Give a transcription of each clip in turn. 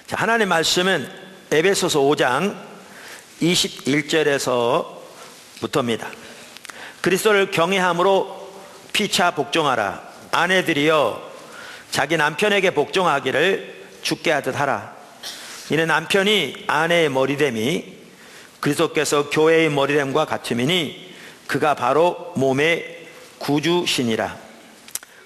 자, 하나님의 말씀은 에베소서 5장 21절에서부터입니다. 그리스도를 경외함으로 피차 복종하라. 아내들이여 자기 남편에게 복종하기를 주께 하듯 하라. 이는 남편이 아내의 머리됨이 그리스도께서 교회의 머리됨과 같음이니 그가 바로 몸의 구주시니라.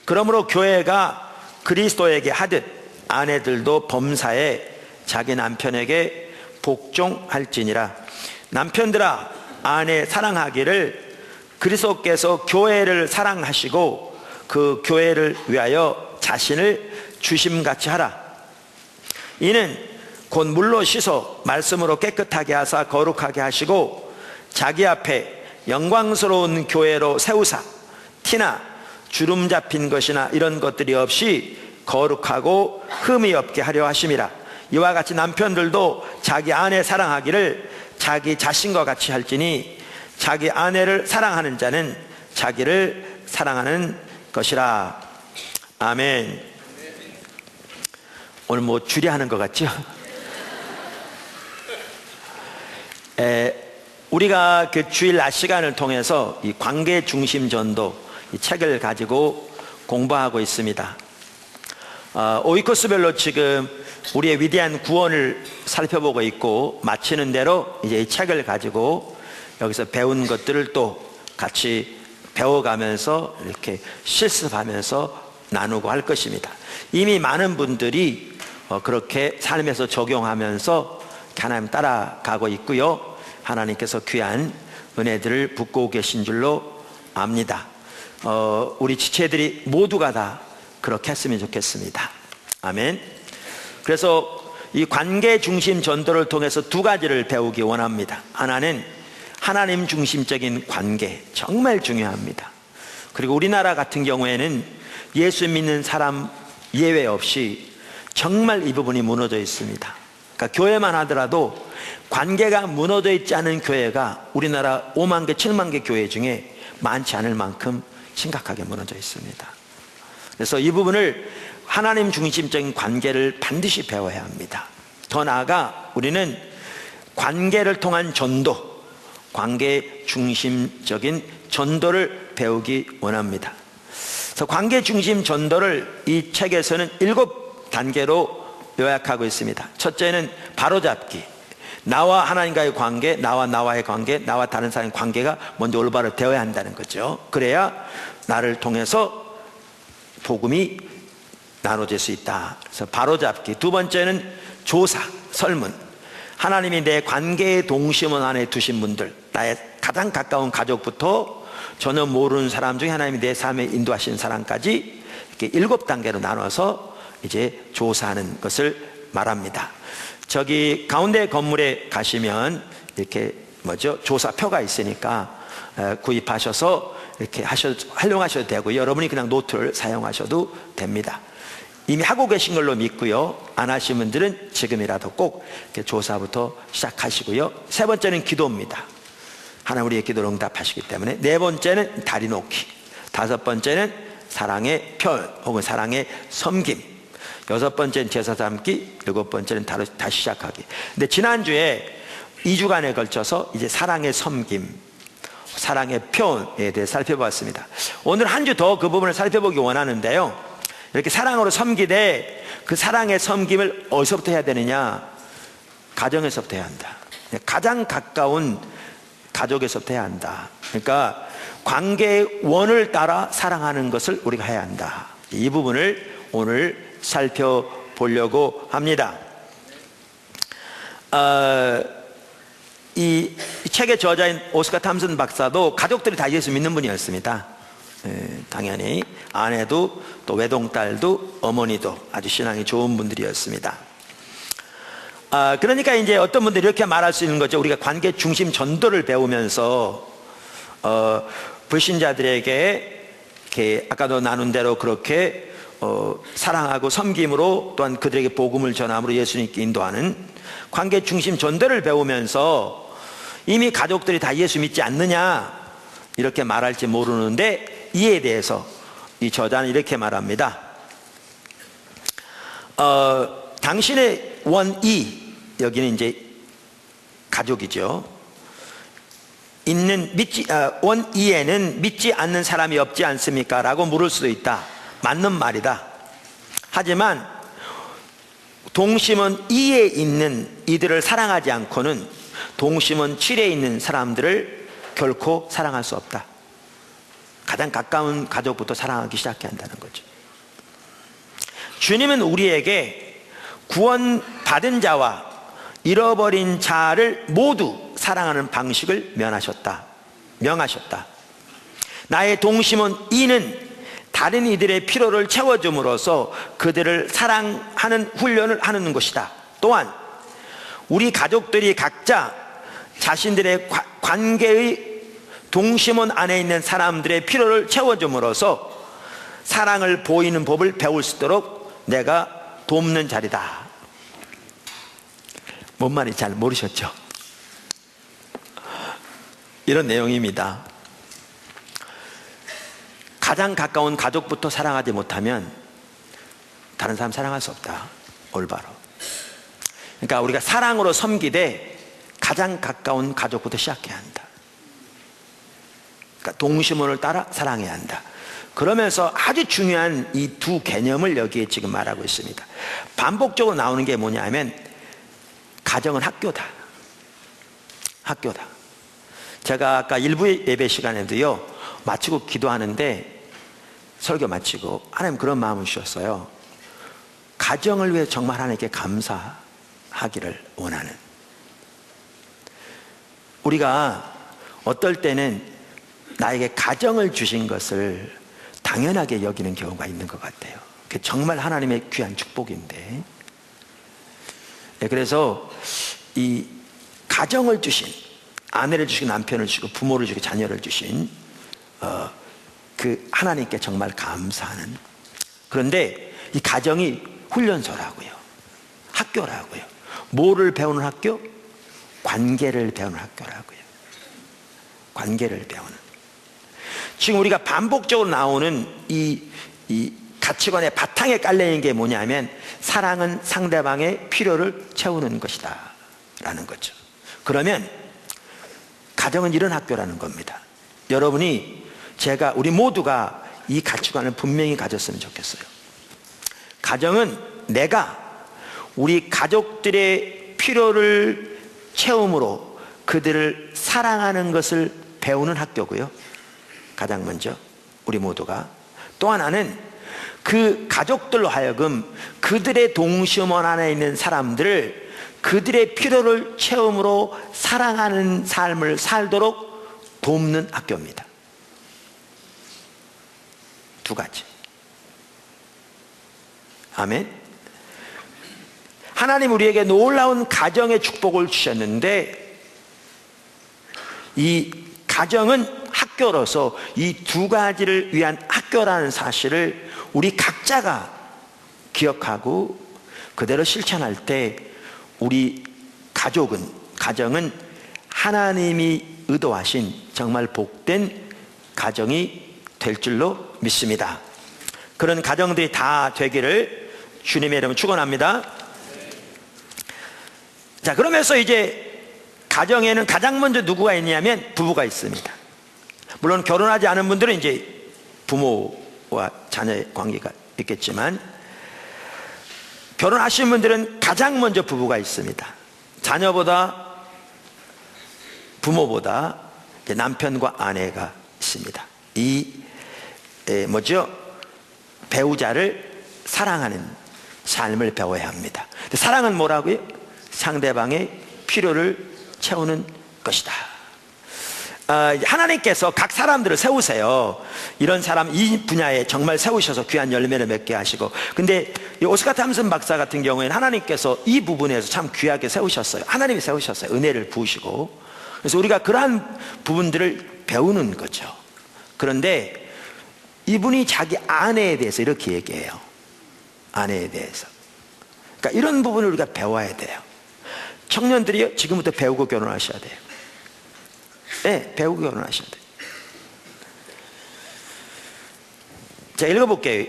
그러므로 교회가 그리스도에게 하듯 아내들도 범사에 자기 남편에게 복종할지니라. 남편들아 아내 사랑하기를 그리스도께서 교회를 사랑하시고 그 교회를 위하여 자신을 주심같이 하라. 이는 곧 물로 씻어 말씀으로 깨끗하게 하사 거룩하게 하시고 자기 앞에 영광스러운 교회로 세우사 티나 주름 잡힌 것이나 이런 것들이 없이 거룩하고 흠이 없게 하려 하심이라. 이와 같이 남편들도 자기 아내 사랑하기를 자기 자신과 같이 할지니 자기 아내를 사랑하는 자는 자기를 사랑하는 것이라. 아멘. 오늘 뭐 주례하는 것 같죠? 우리가 그 주일 낮 시간을 통해서 이 관계 중심 전도 이 책을 가지고 공부하고 있습니다. 오이코스별로 지금 우리의 위대한 구원을 살펴보고 있고 마치는 대로 이제 이 책을 가지고 여기서 배운 것들을 또 같이 배워가면서 이렇게 실습하면서 나누고 할 것입니다. 이미 많은 분들이 그렇게 삶에서 적용하면서 하나님 따라가고 있고요. 하나님께서 귀한 은혜들을 붓고 계신 줄로 압니다. 우리 지체들이 모두가 다 그렇게 했으면 좋겠습니다. 아멘. 그래서 이 관계 중심 전도를 통해서 두 가지를 배우기 원합니다. 하나는 하나님 중심적인 관계, 정말 중요합니다. 그리고 우리나라 같은 경우에는 예수 믿는 사람 예외 없이 정말 이 부분이 무너져 있습니다. 그러니까 교회만 하더라도 관계가 무너져 있지 않은 교회가 우리나라 5만 개, 7만 개 교회 중에 많지 않을 만큼 심각하게 무너져 있습니다. 그래서 이 부분을 하나님 중심적인 관계를 반드시 배워야 합니다. 더 나아가 우리는 관계를 통한 전도, 관계 중심적인 전도를 배우기 원합니다. 그래서 관계 중심 전도를 이 책에서는 7단계로 요약하고 있습니다. 첫째는 바로잡기. 나와 하나님과의 관계, 나와의 관계, 나와 다른 사람의 관계가 먼저 올바로 되어야 한다는 거죠. 그래야 나를 통해서 복음이 나눠질 수 있다. 그래서 바로잡기. 두 번째는 조사, 설문. 하나님이 내 관계의 동심원 안에 두신 분들, 나의 가장 가까운 가족부터 전혀 모르는 사람 중에 하나님이 내 삶에 인도하신 사람까지 이렇게 7단계로 나눠서 이제 조사하는 것을 말합니다. 저기 가운데 건물에 가시면 이렇게 조사표가 있으니까 구입하셔서 이렇게 활용하셔도 되고 여러분이 그냥 노트를 사용하셔도 됩니다. 이미 하고 계신 걸로 믿고요. 안 하신 분들은 지금이라도 꼭 이렇게 조사부터 시작하시고요. 세 번째는 기도입니다. 하나님 우리의 기도를 응답하시기 때문에. 네 번째는 다리 놓기. 다섯 번째는 사랑의 표현 혹은 사랑의 섬김. 여섯 번째는 제사 삼기. 일곱 번째는 다시 시작하기. 근데 지난주에 2주간에 걸쳐서 이제 사랑의 섬김, 사랑의 표현에 대해 살펴봤습니다. 오늘 한 주 더 그 부분을 살펴보기 원하는데요. 이렇게 사랑으로 섬기되 그 사랑의 섬김을 어디서부터 해야 되느냐? 가정에서부터 해야 한다. 가장 가까운 가족에서부터 해야 한다. 그러니까 관계의 원을 따라 사랑하는 것을 우리가 해야 한다. 이 부분을 오늘 살펴보려고 합니다. 이 책의 저자인 오스카 탐슨 박사도 가족들이 다 예수 믿는 분이었습니다. 당연히 아내도 또 외동딸도 어머니도 아주 신앙이 좋은 분들이었습니다. 그러니까 이제 어떤 분들이 이렇게 말할 수 있는 거죠. 우리가 관계 중심 전도를 배우면서 불신자들에게 이렇게 아까도 나눈 대로 그렇게 사랑하고 섬김으로 또한 그들에게 복음을 전함으로 예수님께 인도하는 관계 중심 전도를 배우면서 이미 가족들이 다 예수 믿지 않느냐 이렇게 말할지 모르는데 이에 대해서 이 저자는 이렇게 말합니다. 당신의 원이, 여기는 이제 가족이죠. 원이에는 믿지 않는 사람이 없지 않습니까? 라고 물을 수도 있다. 맞는 말이다. 하지만 동심원 2에 있는 이들을 사랑하지 않고는 동심원 7에 있는 사람들을 결코 사랑할 수 없다. 가장 가까운 가족부터 사랑하기 시작해야 한다는 거죠. 주님은 우리에게 구원받은 자와 잃어버린 자를 모두 사랑하는 방식을 명하셨다. 나의 동심원 2는 다른 이들의 필요를 채워줌으로써 그들을 사랑하는 훈련을 하는 것이다. 또한 우리 가족들이 각자 자신들의 관계의 동심원 안에 있는 사람들의 필요를 채워줌으로써 사랑을 보이는 법을 배울 수 있도록 내가 돕는 자리다. 뭔 말인지 잘 모르셨죠? 이런 내용입니다. 가장 가까운 가족부터 사랑하지 못하면 다른 사람 사랑할 수 없다. 올바로. 그러니까 우리가 사랑으로 섬기되 가장 가까운 가족부터 시작해야 한다. 그러니까 동심원을 따라 사랑해야 한다. 그러면서 아주 중요한 이 두 개념을 여기에 지금 말하고 있습니다. 반복적으로 나오는 게 뭐냐면 가정은 학교다. 학교다. 제가 아까 일부 예배 시간에도요, 마치고 기도하는데, 설교 마치고 하나님 그런 마음을 주셨어요. 가정을 위해 정말 하나님께 감사하기를 원하는. 우리가 어떨 때는 나에게 가정을 주신 것을 당연하게 여기는 경우가 있는 것 같아요. 그게 정말 하나님의 귀한 축복인데, 그래서 이 가정을 주신, 아내를 주시고 남편을 주시고 부모를 주시고 자녀를 주신 그 하나님께 정말 감사하는. 그런데 이 가정이 훈련소라고요. 학교라고요. 뭐를 배우는 학교? 관계를 배우는 학교라고요. 관계를 배우는. 지금 우리가 반복적으로 나오는 이 가치관의 바탕에 깔려있는 게 뭐냐면 사랑은 상대방의 필요를 채우는 것이다 라는 거죠. 그러면 가정은 이런 학교라는 겁니다. 여러분이, 우리 모두가 이 가치관을 분명히 가졌으면 좋겠어요. 가정은 내가 우리 가족들의 필요를 채움으로 그들을 사랑하는 것을 배우는 학교고요. 가장 먼저 우리 모두가. 또 하나는 그 가족들로 하여금 그들의 동심원 안에 있는 사람들을 그들의 필요를 채움으로 사랑하는 삶을 살도록 돕는 학교입니다. 두 가지. 아멘. 하나님 우리에게 놀라운 가정의 축복을 주셨는데 이 가정은 학교로서 이 두 가지를 위한 학교라는 사실을 우리 각자가 기억하고 그대로 실천할 때 우리 가정은 하나님이 의도하신 정말 복된 가정이 될 줄로 믿습니다. 그런 가정들이 다 되기를 주님의 이름으로 축원합니다. 자, 그러면서 이제 가정에는 가장 먼저 누구가 있냐면 부부가 있습니다. 물론 결혼하지 않은 분들은 이제 부모와 자녀의 관계가 있겠지만 결혼하신 분들은 가장 먼저 부부가 있습니다. 자녀보다 부모보다 남편과 아내가 있습니다. 배우자를 사랑하는 삶을 배워야 합니다. 사랑은 뭐라고요? 상대방의 필요를 채우는 것이다. 하나님께서 각 사람들을 세우세요. 이런 사람 이 분야에 정말 세우셔서 귀한 열매를 맺게 하시고. 근데 이 오스카 탐슨 박사 같은 경우에는 하나님께서 이 부분에서 참 귀하게 세우셨어요. 하나님이 세우셨어요. 은혜를 부으시고. 그래서 우리가 그러한 부분들을 배우는 거죠. 그런데 이분이 자기 아내에 대해서 이렇게 얘기해요. 아내에 대해서. 그러니까 이런 부분을 우리가 배워야 돼요. 청년들이요, 지금부터 배우고 결혼하셔야 돼요. 네, 배우고 결혼하셔야 돼요. 자, 읽어볼게요.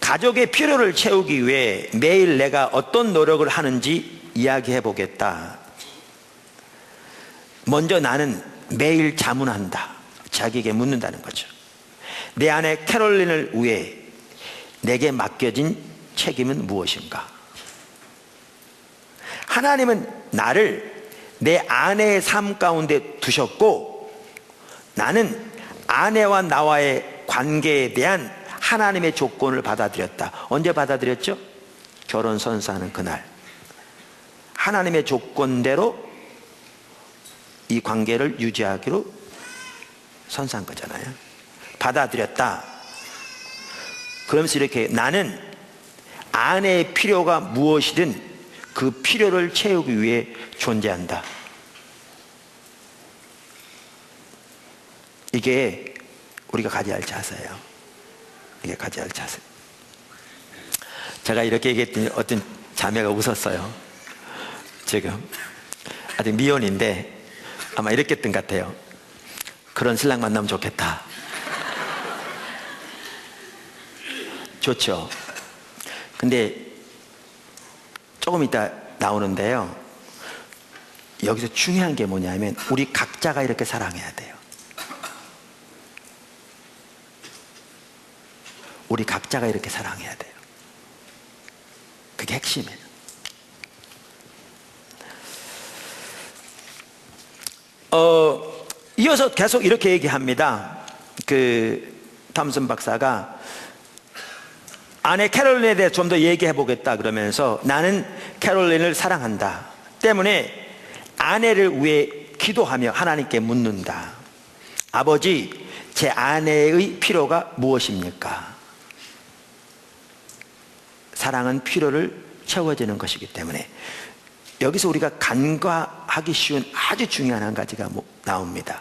가족의 필요를 채우기 위해 매일 내가 어떤 노력을 하는지 이야기해 보겠다. 먼저 나는 매일 자문한다. 자기에게 묻는다는 거죠. 내 아내 캐롤린을 위해 내게 맡겨진 책임은 무엇인가? 하나님은 나를 내 아내의 삶 가운데 두셨고, 나는 아내와 나와의 관계에 대한 하나님의 조건을 받아들였다. 언제 받아들였죠? 결혼 선서하는 그날. 하나님의 조건대로 이 관계를 유지하기로 선서한 거잖아요. 받아들였다. 그러면서 이렇게 나는 아내의 필요가 무엇이든 그 필요를 채우기 위해 존재한다. 이게 우리가 가져야 할 자세예요. 이게 가져야 할 자세. 제가 이렇게 얘기했더니 어떤 자매가 웃었어요. 지금 아직 미혼인데 아마 이렇게 했던 것 같아요. 그런 신랑 만나면 좋겠다. 좋죠. 근데 조금 이따 나오는데요, 여기서 중요한 게 뭐냐면 우리 각자가 이렇게 사랑해야 돼요. 우리 각자가 이렇게 사랑해야 돼요. 그게 핵심이에요. 이어서 계속 이렇게 얘기합니다. 탐슨 박사가 아내 캐롤린에 대해 좀 더 얘기해 보겠다 그러면서, 나는 캐롤린을 사랑한다 때문에 아내를 위해 기도하며 하나님께 묻는다. 아버지, 제 아내의 필요가 무엇입니까? 사랑은 필요를 채워주는 것이기 때문에 여기서 우리가 간과하기 쉬운 아주 중요한 한 가지가 나옵니다.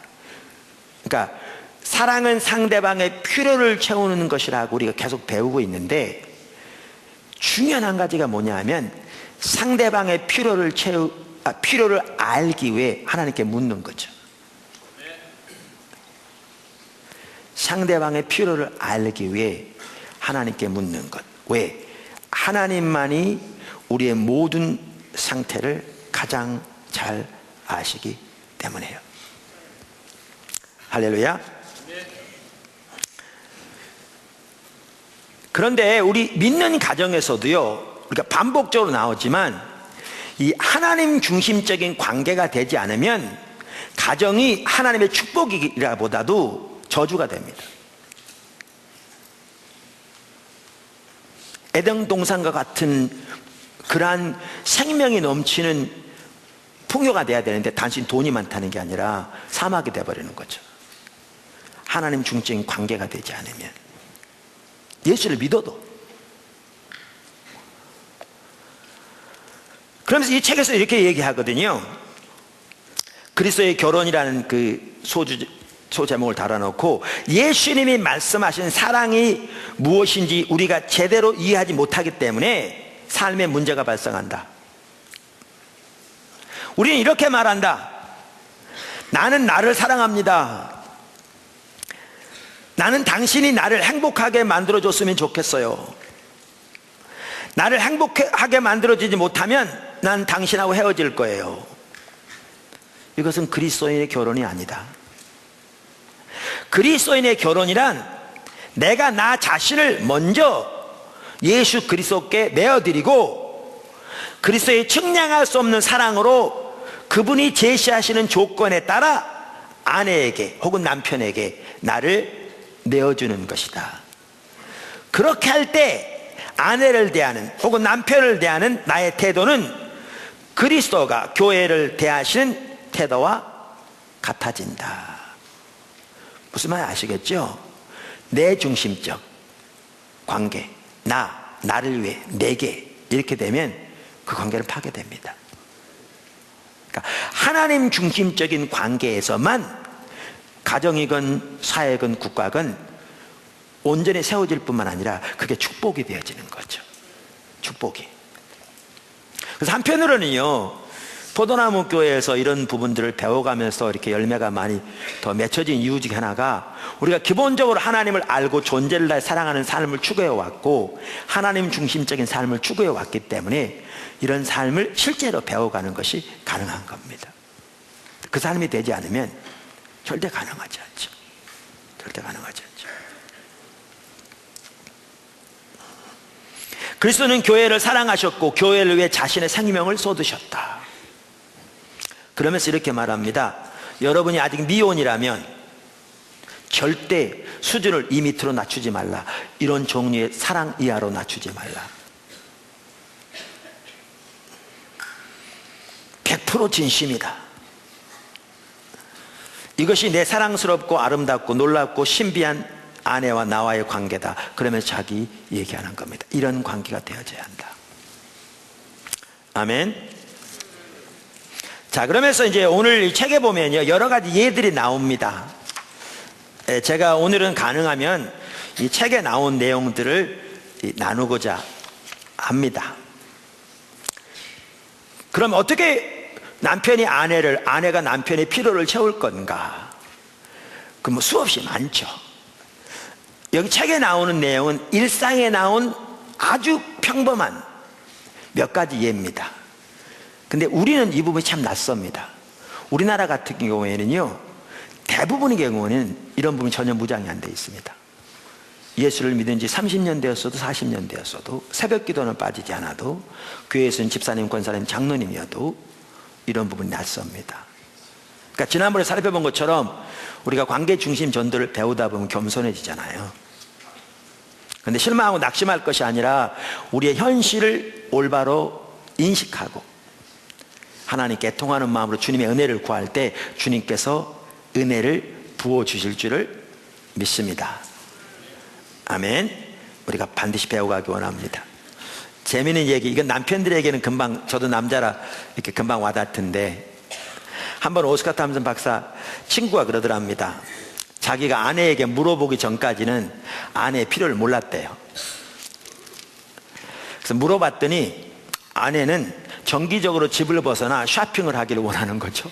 그러니까 사랑은 상대방의 필요를 채우는 것이라고 우리가 계속 배우고 있는데, 중요한 한 가지가 뭐냐 하면 상대방의 필요를 알기 위해 하나님께 묻는 거죠. 상대방의 필요를 알기 위해 하나님께 묻는 것. 왜? 하나님만이 우리의 모든 상태를 가장 잘 아시기 때문에요. 할렐루야. 그런데 우리 믿는 가정에서도요, 우리가 반복적으로 나오지만 이 하나님 중심적인 관계가 되지 않으면 가정이 하나님의 축복이라보다도 저주가 됩니다. 에덴 동산과 같은 그러한 생명이 넘치는 풍요가 돼야 되는데 단순히 돈이 많다는 게 아니라 사막이 돼버리는 거죠. 하나님 중적인 관계가 되지 않으면, 예수를 믿어도. 그러면서 이 책에서 이렇게 얘기하거든요. 그리스도의 결혼이라는 그 소제목을 달아놓고, 예수님이 말씀하신 사랑이 무엇인지 우리가 제대로 이해하지 못하기 때문에 삶에 문제가 발생한다. 우리는 이렇게 말한다. 나는 나를 사랑합니다. 나는 당신이 나를 행복하게 만들어줬으면 좋겠어요. 나를 행복하게 만들어주지 못하면 난 당신하고 헤어질 거예요. 이것은 그리스도인의 결혼이 아니다. 그리스도인의 결혼이란 내가 나 자신을 먼저 예수 그리스도께 내어드리고, 그리스도의 측량할 수 없는 사랑으로 그분이 제시하시는 조건에 따라 아내에게 혹은 남편에게 나를 내어주는 것이다. 그렇게 할 때 아내를 대하는 혹은 남편을 대하는 나의 태도는 그리스도가 교회를 대하시는 태도와 같아진다. 무슨 말 아시겠죠? 내 중심적 관계, 나를 위해, 내게, 이렇게 되면 그 관계를 파괴됩니다. 그러니까 하나님 중심적인 관계에서만 가정이건 사회건 국가건 온전히 세워질 뿐만 아니라 그게 축복이 되어지는 거죠. 축복이. 그래서 한편으로는요, 포도나무 교회에서 이런 부분들을 배워가면서 이렇게 열매가 많이 더 맺혀진 이유 중에 하나가, 우리가 기본적으로 하나님을 알고 존재를 다해 사랑하는 삶을 추구해 왔고 하나님 중심적인 삶을 추구해 왔기 때문에 이런 삶을 실제로 배워가는 것이 가능한 겁니다. 그 삶이 되지 않으면 절대 가능하지 않죠. 절대 가능하지 않죠. 그리스도는 교회를 사랑하셨고 교회를 위해 자신의 생명을 쏟으셨다. 그러면서 이렇게 말합니다. 여러분이 아직 미혼이라면 절대 수준을 이 밑으로 낮추지 말라. 이런 종류의 사랑 이하로 낮추지 말라. 100% 진심이다. 이것이 내 사랑스럽고 아름답고 놀랍고 신비한 아내와 나와의 관계다. 그러면서 자기 얘기하는 겁니다. 이런 관계가 되어져야 한다. 아멘. 자, 그러면서 이제 오늘 이 책에 보면요, 여러 가지 예들이 나옵니다. 제가 오늘은 가능하면 이 책에 나온 내용들을 나누고자 합니다. 그럼 어떻게 남편이 아내가 남편의 필요를 채울 건가? 그 뭐 수없이 많죠. 여기 책에 나오는 내용은 일상에 나온 아주 평범한 몇 가지 예입니다. 근데 우리는 이 부분이 참 낯섭니다. 우리나라 같은 경우에는요, 대부분의 경우는 이런 부분이 전혀 무장이 안 돼 있습니다. 예수를 믿은 지 30년 되었어도 40년 되었어도 새벽 기도는 빠지지 않아도 교회에서는 집사님, 권사님, 장로님이어도 이런 부분이 낯섭니다. 그러니까 지난번에 살펴본 것처럼 우리가 관계 중심 전도를 배우다 보면 겸손해지잖아요. 그런데 실망하고 낙심할 것이 아니라 우리의 현실을 올바로 인식하고 하나님께 통하는 마음으로 주님의 은혜를 구할 때 주님께서 은혜를 부어주실 줄을 믿습니다. 아멘. 우리가 반드시 배워가기 원합니다. 재미있는 얘기, 이건 남편들에게는 금방, 저도 남자라 이렇게 금방 와닿던데, 한번 오스카 탐슨 박사 친구가 그러더랍니다. 자기가 아내에게 물어보기 전까지는 아내의 필요를 몰랐대요. 그래서 물어봤더니 아내는 정기적으로 집을 벗어나 쇼핑을 하기를 원하는 거죠.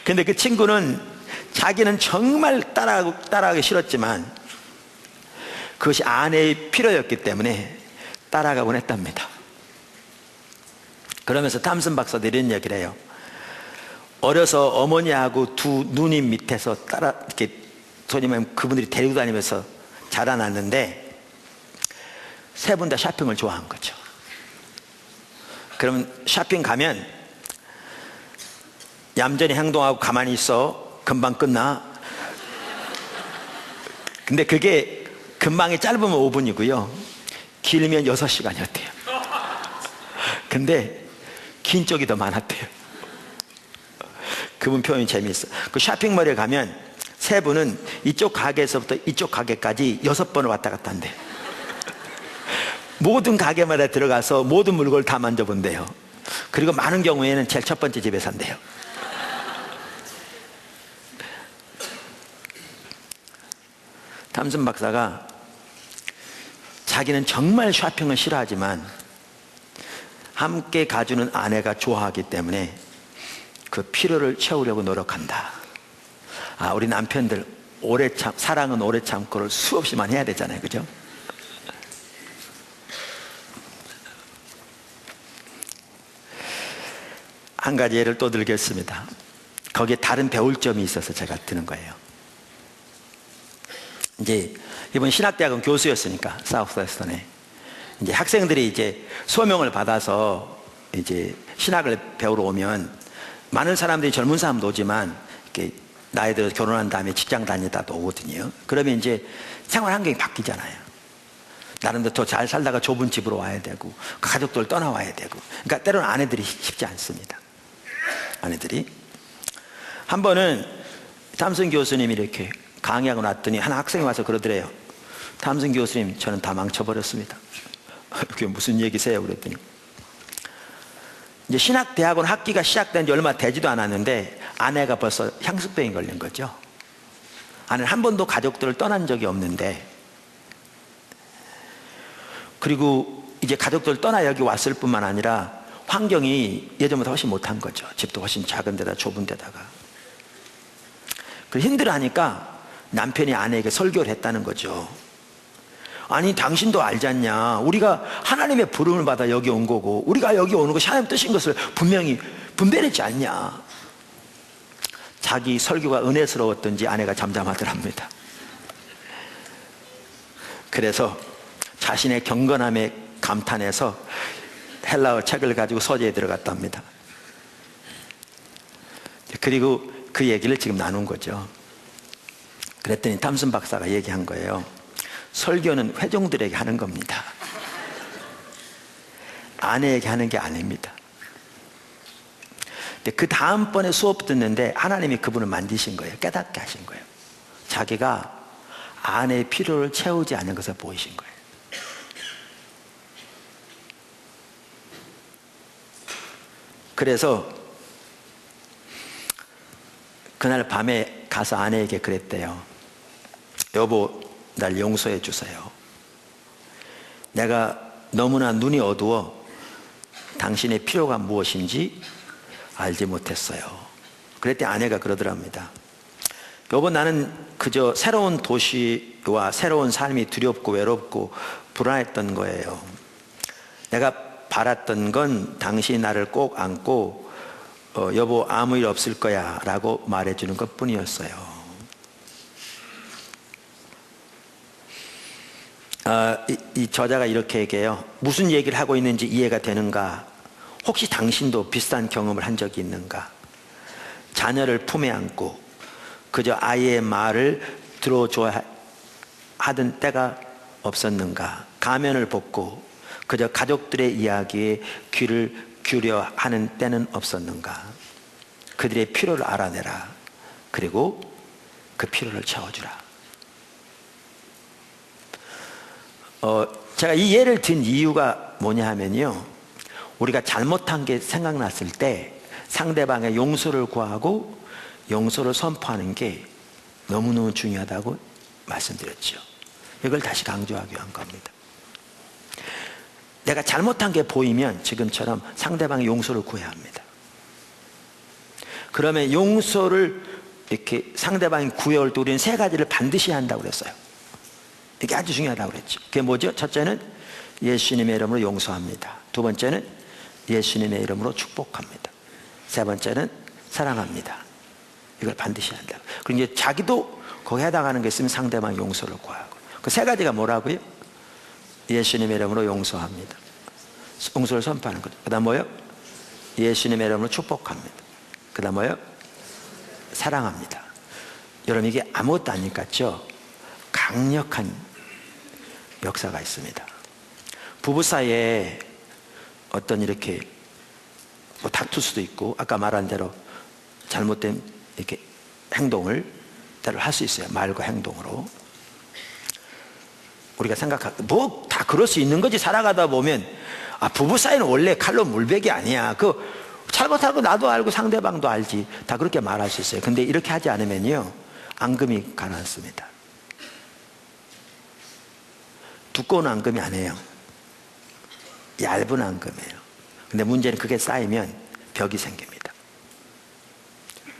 근데 그 친구는 자기는 정말 따라가기 싫었지만 그것이 아내의 필요였기 때문에 따라가곤 했답니다. 그러면서 탐슨 박사도 이런 얘기를 해요. 어려서 어머니하고 두 누님 밑에서 이렇게 손님은 그분들이 데리고 다니면서 자라났는데 세 분 다 쇼핑을 좋아한 거죠. 그러면 쇼핑 가면 얌전히 행동하고 가만히 있어. 금방 끝나. 근데 그게 금방이 짧으면 5분이고요. 길면 6시간이었대요. 근데 긴 쪽이 더 많았대요. 그분 표현이 재미있어. 그 쇼핑몰에 가면 세 분은 이쪽 가게에서부터 이쪽 가게까지 6번을 왔다 갔다 한대요. 모든 가게마다 들어가서 모든 물건을 다 만져본대요. 그리고 많은 경우에는 제일 첫 번째 집에 산대요. 탐슨 박사가 자기는 정말 쇼핑을 싫어하지만 함께 가주는 아내가 좋아하기 때문에 그 필요를 채우려고 노력한다. 아, 우리 남편들 사랑은 오래 참고를 수없이만 해야 되잖아요. 그죠? 한 가지 예를 또 들겠습니다. 거기에 다른 배울 점이 있어서 제가 드는 거예요. 이제 이번 신학대학원 교수였으니까 사우스웨스턴에 이제 학생들이 이제 소명을 받아서 이제 신학을 배우러 오면 많은 사람들이 젊은 사람도 오지만 이렇게 나이 들어서 결혼한 다음에 직장 다니다도 오거든요. 그러면 이제 생활 환경이 바뀌잖아요. 나름대로 더 잘 살다가 좁은 집으로 와야 되고 가족들 떠나와야 되고, 그러니까 때로는 아내들이 쉽지 않습니다. 아내들이 한 번은 탐슨 교수님이 이렇게 강의하고 났더니 한 학생이 와서 그러더래요. 탐슨 교수님, 저는 다 망쳐버렸습니다. 그게 무슨 얘기세요? 그랬더니 이제 신학대학원 학기가 시작된 지 얼마 되지도 않았는데 아내가 벌써 향수병이 걸린 거죠. 아내는 한 번도 가족들을 떠난 적이 없는데, 그리고 이제 가족들 떠나 여기 왔을 뿐만 아니라 환경이 예전보다 훨씬 못한 거죠. 집도 훨씬 작은 데다 좁은 데다가. 그래서 힘들어하니까 남편이 아내에게 설교를 했다는 거죠. 아니 당신도 알지 않냐, 우리가 하나님의 부름을 받아 여기 온 거고 우리가 여기 오는 것이 하나님 뜻인 것을 분명히 분별했지 않냐. 자기 설교가 은혜스러웠던지 아내가 잠잠하더랍니다. 그래서 자신의 경건함에 감탄해서 헬라어 책을 가지고 서재에 들어갔답니다. 그리고 그 얘기를 지금 나눈 거죠. 그랬더니 탐슨 박사가 얘기한 거예요. 설교는 회종들에게 하는 겁니다. 아내에게 하는 게 아닙니다. 그 다음번에 수업 듣는데 하나님이 그분을 만드신 거예요. 깨닫게 하신 거예요. 자기가 아내의 필요를 채우지 않는 것을 보이신 거예요. 그래서 그날 밤에 가서 아내에게 그랬대요. 여보, 날 용서해 주세요. 내가 너무나 눈이 어두워 당신의 필요가 무엇인지 알지 못했어요. 그랬더니 아내가 그러더랍니다. 여보, 나는 그저 새로운 도시와 새로운 삶이 두렵고 외롭고 불안했던 거예요. 내가 바랐던 건 당신이 나를 꼭 안고 여보 아무 일 없을 거야 라고 말해주는 것 뿐이었어요. 이 저자가 이렇게 얘기해요. 무슨 얘기를 하고 있는지 이해가 되는가? 혹시 당신도 비슷한 경험을 한 적이 있는가? 자녀를 품에 안고 그저 아이의 말을 들어줘야 하던 때가 없었는가? 가면을 벗고 그저 가족들의 이야기에 귀를 기울여 하는 때는 없었는가? 그들의 필요를 알아내라. 그리고 그 필요를 채워주라. 제가 이 예를 든 이유가 뭐냐 하면요, 우리가 잘못한 게 생각났을 때 상대방의 용서를 구하고 용서를 선포하는 게 너무너무 중요하다고 말씀드렸죠. 이걸 다시 강조하기 위한 겁니다. 내가 잘못한 게 보이면 지금처럼 상대방의 용서를 구해야 합니다. 그러면 용서를 이렇게 상대방이 구해올 때 우리는 세 가지를 반드시 한다고 그랬어요. 이게 아주 중요하다고 그랬죠. 그게 뭐죠? 첫째는 예수님의 이름으로 용서합니다. 두 번째는 예수님의 이름으로 축복합니다. 세 번째는 사랑합니다. 이걸 반드시 한다. 그리고 이제 자기도 거기에 해당하는 게 있으면 상대방 용서를 구하고. 그 세 가지가 뭐라고요? 예수님의 이름으로 용서합니다. 용서를 선포하는 거죠. 그 다음 뭐요? 예수님의 이름으로 축복합니다. 그 다음 뭐요? 사랑합니다. 여러분 이게 아무것도 아닌 것 같죠? 강력한 역사가 있습니다. 부부 사이에 어떤 이렇게 뭐 다툴 수도 있고 아까 말한 대로 잘못된 이렇게 행동을 때로 할 수 있어요. 말과 행동으로. 우리가 생각하고 뭐 다 그럴 수 있는 거지. 살아가다 보면 부부 사이는 원래 칼로 물베기 아니야. 그 잘못하고 나도 알고 상대방도 알지. 다 그렇게 말할 수 있어요. 근데 이렇게 하지 않으면요 앙금이 가라앉습니다. 두꺼운 앙금이 아니에요. 얇은 앙금이에요. 근데 문제는 그게 쌓이면 벽이 생깁니다.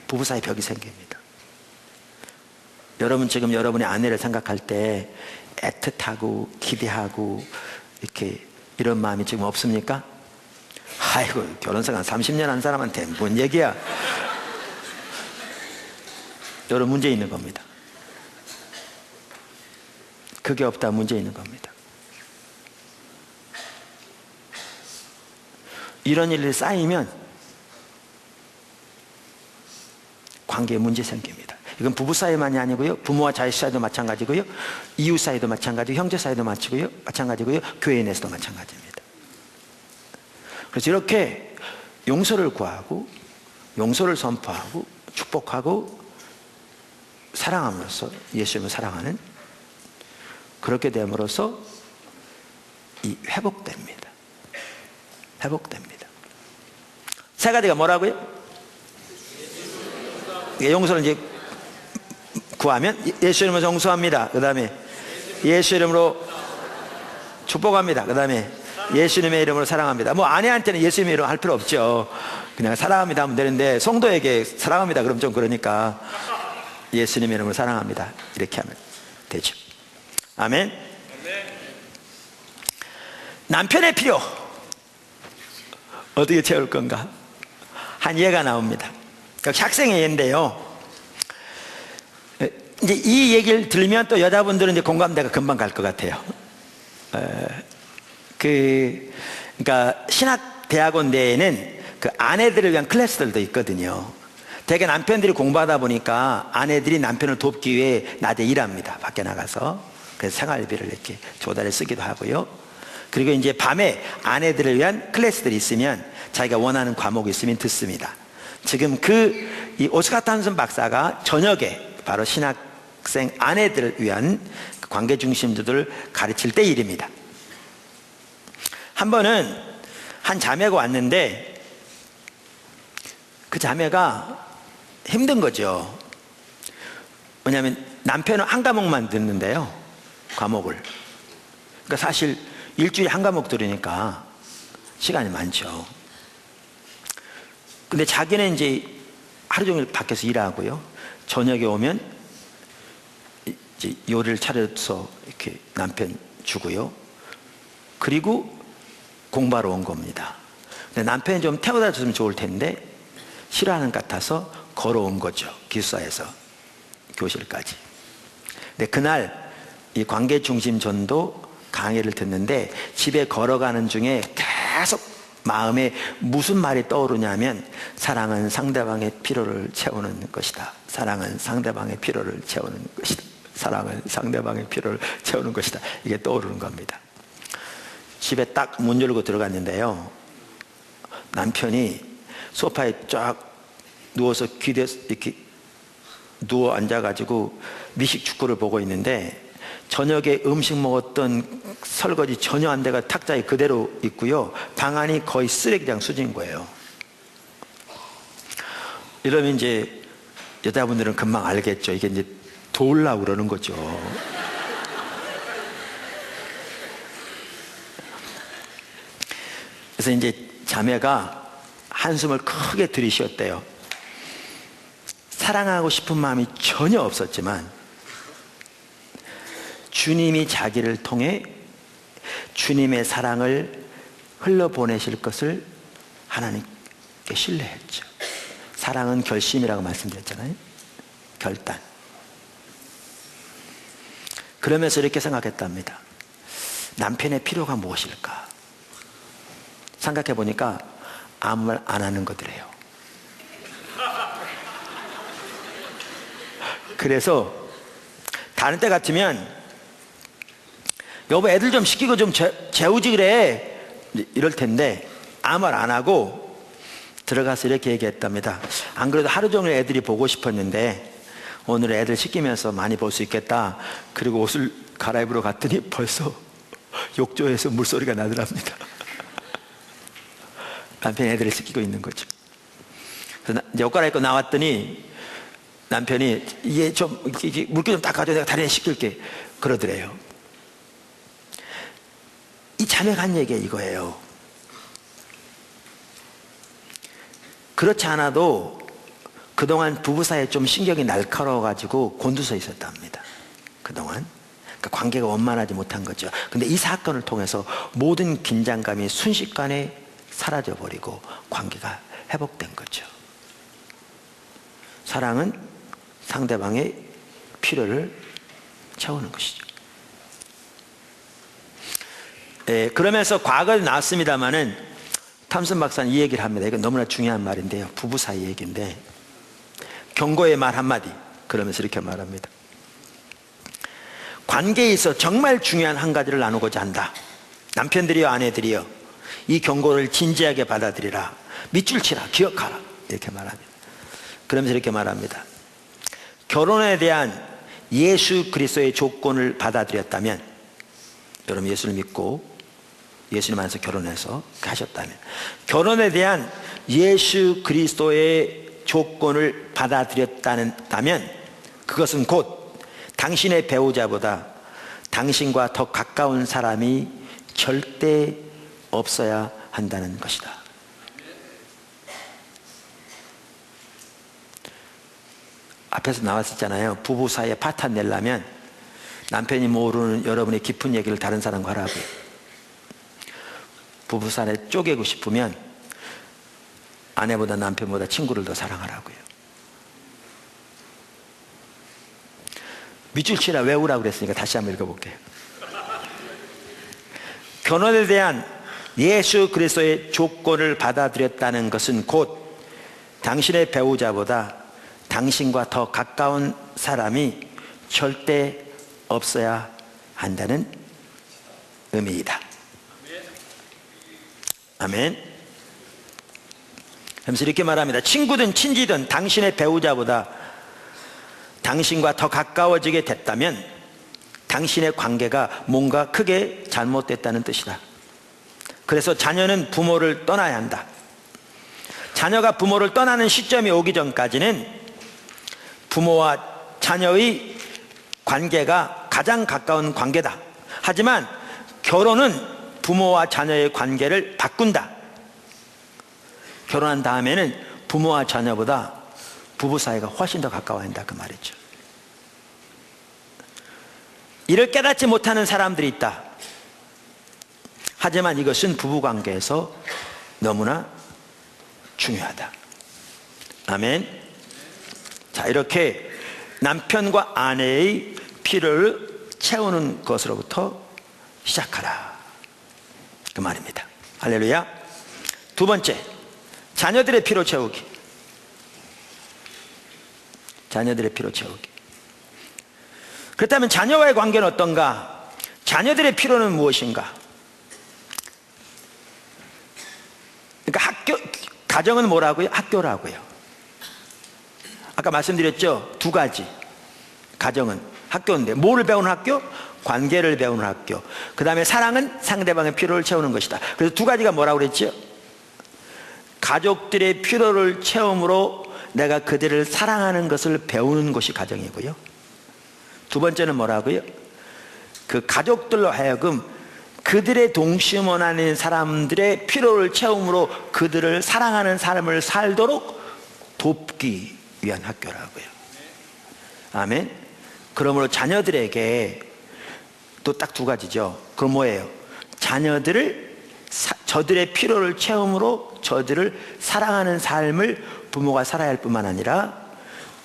부부 사이 벽이 생깁니다. 여러분 지금 여러분의 아내를 생각할 때 애틋하고 기대하고 이렇게 이런 마음이 지금 없습니까? 아이고 결혼생활 30년 한 사람한테 뭔 얘기야. 여러분 문제 있는 겁니다. 그게 없다 문제 있는 겁니다. 이런 일이 쌓이면 관계에 문제 생깁니다. 이건 부부 사이만이 아니고요, 부모와 자식 사이도 마찬가지고요, 이웃 사이도 마찬가지고, 형제 사이도 마찬가지고요, 교회 내에서도 마찬가지입니다. 그래서 이렇게 용서를 구하고 용서를 선포하고 축복하고 사랑함으로써 예수님을 사랑하는, 그렇게 됨으로써 이 회복됩니다. 회복됩니다. 세 가지가 뭐라고요? 용서를 이제 구하면 예수 이름으로 용서합니다. 그 다음에 예수 이름으로 축복합니다. 그 다음에 예수님의 이름으로 사랑합니다. 뭐 아내한테는 예수님의 이름 할 필요 없죠. 그냥 사랑합니다 하면 되는데, 성도에게 사랑합니다 그럼 좀 그러니까 예수님의 이름으로 사랑합니다 이렇게 하면 되죠. 아멘. 남편의 필요 어떻게 채울 건가? 한 예가 나옵니다. 역시 학생의 예인데요. 이제 이 얘기를 들으면 또 여자분들은 이제 공감대가 금방 갈 것 같아요. 그러니까 신학대학원 내에는 그 아내들을 위한 클래스들도 있거든요. 대개 남편들이 공부하다 보니까 아내들이 남편을 돕기 위해 낮에 일합니다. 밖에 나가서. 그래서 생활비를 이렇게 조달해 쓰기도 하고요. 그리고 이제 밤에 아내들을 위한 클래스들이 있으면 자기가 원하는 과목이 있으면 듣습니다. 지금 이 오스카 탄슨 박사가 저녁에 바로 신학생 아내들을 위한 관계 중심주들을 가르칠 때 일입니다. 한 번은 한 자매가 왔는데 그 자매가 힘든 거죠. 왜냐하면 남편은 한 과목만 듣는데요, 과목을. 그러니까 사실 일주일에 한 과목 들으니까 시간이 많죠. 근데 자기는 이제 하루 종일 밖에서 일하고요, 저녁에 오면 이제 요리를 차려서 이렇게 남편 주고요, 그리고 공부하러 온 겁니다. 근데 남편이 좀 태워다 줬으면 좋을 텐데 싫어하는 것 같아서 걸어온 거죠. 기숙사에서 교실까지. 근데 그날 이 관계중심 전도 강의를 듣는데 집에 걸어가는 중에 계속 마음에 무슨 말이 떠오르냐면, 사랑은 상대방의 필요를 채우는 것이다. 사랑은 상대방의 필요를 채우는 것이다. 사랑은 상대방의 필요를 채우는 것이다. 이게 떠오르는 겁니다. 집에 딱 문 열고 들어갔는데요, 남편이 소파에 쫙 누워서 이렇게 누워 앉아가지고 미식 축구를 보고 있는데, 저녁에 음식 먹었던 설거지 전혀 안 돼가 탁자에 그대로 있고요, 방안이 거의 쓰레기장 수준인 거예요. 이러면 이제 여자분들은 금방 알겠죠. 이게 이제 도우려고 그러는 거죠. 그래서 이제 자매가 한숨을 크게 들이쉬었대요. 사랑하고 싶은 마음이 전혀 없었지만 주님이 자기를 통해 주님의 사랑을 흘러보내실 것을 하나님께 신뢰했죠. 사랑은 결심이라고 말씀드렸잖아요. 결단. 그러면서 이렇게 생각했답니다. 남편의 필요가 무엇일까? 생각해 보니까 아무 말 안 하는 것들이에요. 그래서 다른 때 같으면 여보 애들 좀 시키고 좀 재우지 그래 이럴 텐데 아무 말 안 하고 들어가서 이렇게 얘기했답니다. 안 그래도 하루 종일 애들이 보고 싶었는데 오늘 애들 시키면서 많이 볼 수 있겠다. 그리고 옷을 갈아입으러 갔더니 벌써 욕조에서 물소리가 나더랍니다. 남편이 애들을 시키고 있는 거죠. 그래서 이제 옷 갈아입고 나왔더니 남편이 이게 좀 물기 좀 닦아줘, 내가 다리에 씻길게 그러더래요. 이 자매가 한 얘기가 이거예요. 그렇지 않아도 그동안 부부 사이에 좀 신경이 날카로워가지고 곤두서 있었답니다. 그동안. 그러니까 관계가 원만하지 못한 거죠. 근데 이 사건을 통해서 모든 긴장감이 순식간에 사라져버리고 관계가 회복된 거죠. 사랑은 상대방의 필요를 채우는 것이죠. 그러면서 과거에 나왔습니다마는 탐슨 박사는 이 얘기를 합니다. 이건 너무나 중요한 말인데요, 부부 사이 얘기인데 경고의 말 한마디, 그러면서 이렇게 말합니다. 관계에 있어 정말 중요한 한 가지를 나누고자 한다. 남편들이여 아내들이여 이 경고를 진지하게 받아들이라. 밑줄 치라. 기억하라. 이렇게 말합니다. 그러면서 이렇게 말합니다. 결혼에 대한 예수 그리스도의 조건을 받아들였다면, 여러분 예수를 믿고 예수님 안에서 결혼해서 하셨다면, 결혼에 대한 예수 그리스도의 조건을 받아들였다면 그것은 곧 당신의 배우자보다 당신과 더 가까운 사람이 절대 없어야 한다는 것이다. 앞에서 나왔었잖아요. 부부 사이에 파탄 내려면 남편이 모르는 여러분의 깊은 얘기를 다른 사람과 하라고요. 부부 사이에 쪼개고 싶으면 아내보다 남편보다 친구를 더 사랑하라고요. 밑줄 치라 외우라고 그랬으니까 다시 한번 읽어볼게요. 결혼에 대한 예수 그리스도의 조건을 받아들였다는 것은 곧 당신의 배우자보다 당신과 더 가까운 사람이 절대 없어야 한다는 의미이다. 아멘. 그래서 이렇게 말합니다. 친구든 친지든 당신의 배우자보다 당신과 더 가까워지게 됐다면 당신의 관계가 뭔가 크게 잘못됐다는 뜻이다. 그래서 자녀는 부모를 떠나야 한다. 자녀가 부모를 떠나는 시점이 오기 전까지는 부모와 자녀의 관계가 가장 가까운 관계다. 하지만 결혼은 부모와 자녀의 관계를 바꾼다. 결혼한 다음에는 부모와 자녀보다 부부 사이가 훨씬 더 가까워야 한다, 그 말이죠. 이를 깨닫지 못하는 사람들이 있다. 하지만 이것은 부부관계에서 너무나 중요하다. 아멘. 자, 이렇게 남편과 아내의 필요를 채우는 것으로부터 시작하라, 그 말입니다. 할렐루야. 두 번째, 자녀들의 필요 채우기. 자녀들의 필요 채우기. 그렇다면 자녀와의 관계는 어떤가? 자녀들의 필요는 무엇인가? 그러니까 가정은 뭐라고요? 학교라고요. 아까 말씀드렸죠? 두 가지. 가정은 학교인데 뭐를 배우는 학교? 관계를 배우는 학교. 그 다음에 사랑은 상대방의 필요를 채우는 것이다. 그래서 두 가지가 뭐라고 그랬죠? 가족들의 필요를 채움으로 내가 그들을 사랑하는 것을 배우는 것이 가정이고요. 두 번째는 뭐라고요? 그 가족들로 하여금 그들의 동심 원하는 사람들의 필요를 채움으로 그들을 사랑하는 삶을 살도록 돕기 위한 학교라고요. 아멘. 그러므로 자녀들에게 또 딱 두 가지죠. 그럼 뭐예요? 저들의 필요를 채움으로 저들을 사랑하는 삶을 부모가 살아야 할 뿐만 아니라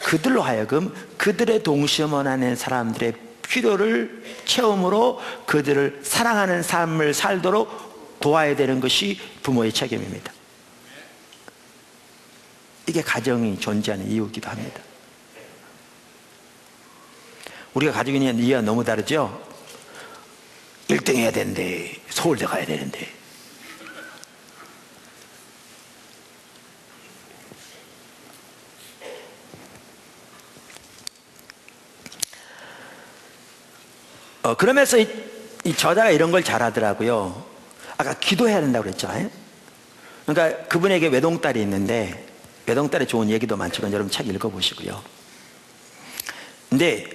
그들로 하여금 그들의 동심 원하는 사람들의 필요를 채움으로 그들을 사랑하는 삶을 살도록 도와야 되는 것이 부모의 책임입니다. 이게 가정이 존재하는 이유이기도 합니다. 우리가 가지고 있는 이해가 너무 다르죠? 1등 해야 되는데, 서울대 가야 되는데. 그러면서 이 저자가 이런 걸 잘하더라고요. 아까 기도해야 된다고 그랬잖아요. 그러니까 그분에게 외동딸이 있는데, 외동딸의 좋은 얘기도 많지만 여러분 책 읽어보시고요. 근데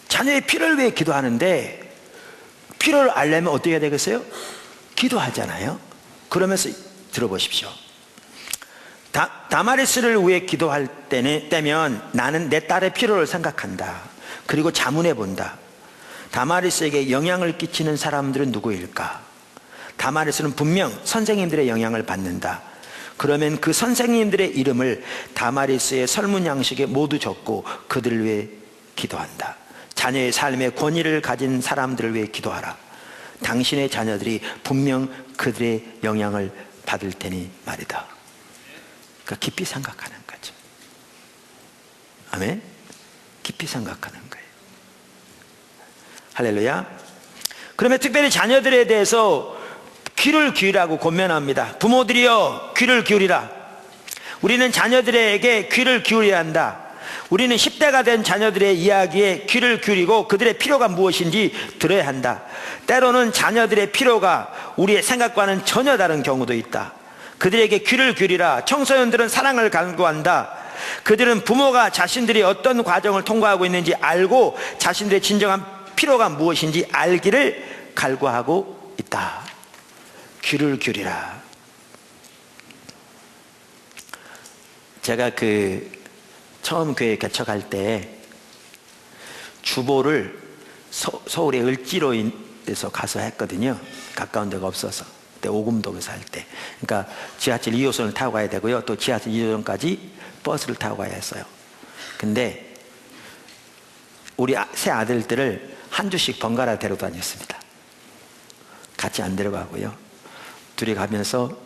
자녀의 필요를 위해 기도하는데 필요를 알려면 어떻게 해야 되겠어요? 기도하잖아요. 그러면서 들어보십시오. 다마리스를 위해 기도할 때면 나는 내 딸의 필요를 생각한다. 그리고 자문해 본다. 다마리스에게 영향을 끼치는 사람들은 누구일까? 다마리스는 분명 선생님들의 영향을 받는다. 그러면 그 선생님들의 이름을 다마리스의 설문 양식에 모두 적고 그들을 위해 기도한다. 자녀의 삶의 권위를 가진 사람들을 위해 기도하라. 당신의 자녀들이 분명 그들의 영향을 받을 테니 말이다. 그러니까 깊이 생각하는 거죠. 아멘? 깊이 생각하는 거예요. 할렐루야. 그러면 특별히 자녀들에 대해서 귀를 기울이라고 권면합니다. 부모들이여 귀를 기울이라. 우리는 자녀들에게 귀를 기울여야 한다. 우리는 10대가 된 자녀들의 이야기에 귀를 기울이고 그들의 필요가 무엇인지 들어야 한다. 때로는 자녀들의 필요가 우리의 생각과는 전혀 다른 경우도 있다. 그들에게 귀를 기울이라. 청소년들은 사랑을 간구한다. 그들은 부모가 자신들이 어떤 과정을 통과하고 있는지 알고 자신들의 진정한 필요가 무엇인지 알기를 갈구하고 있다. 귀를 기울이라. 제가 처음 교회 개척할 때 주보를 서울의 을지로에서 가서 했거든요. 가까운 데가 없어서. 그때 오금동에서 할 때. 그러니까 지하철 2호선을 타고 가야 되고요. 또 지하철 2호선까지 버스를 타고 가야 했어요. 근데 우리 세 아들들을 한 주씩 번갈아 데리고 다녔습니다. 같이 안 데려가고요. 둘이 가면서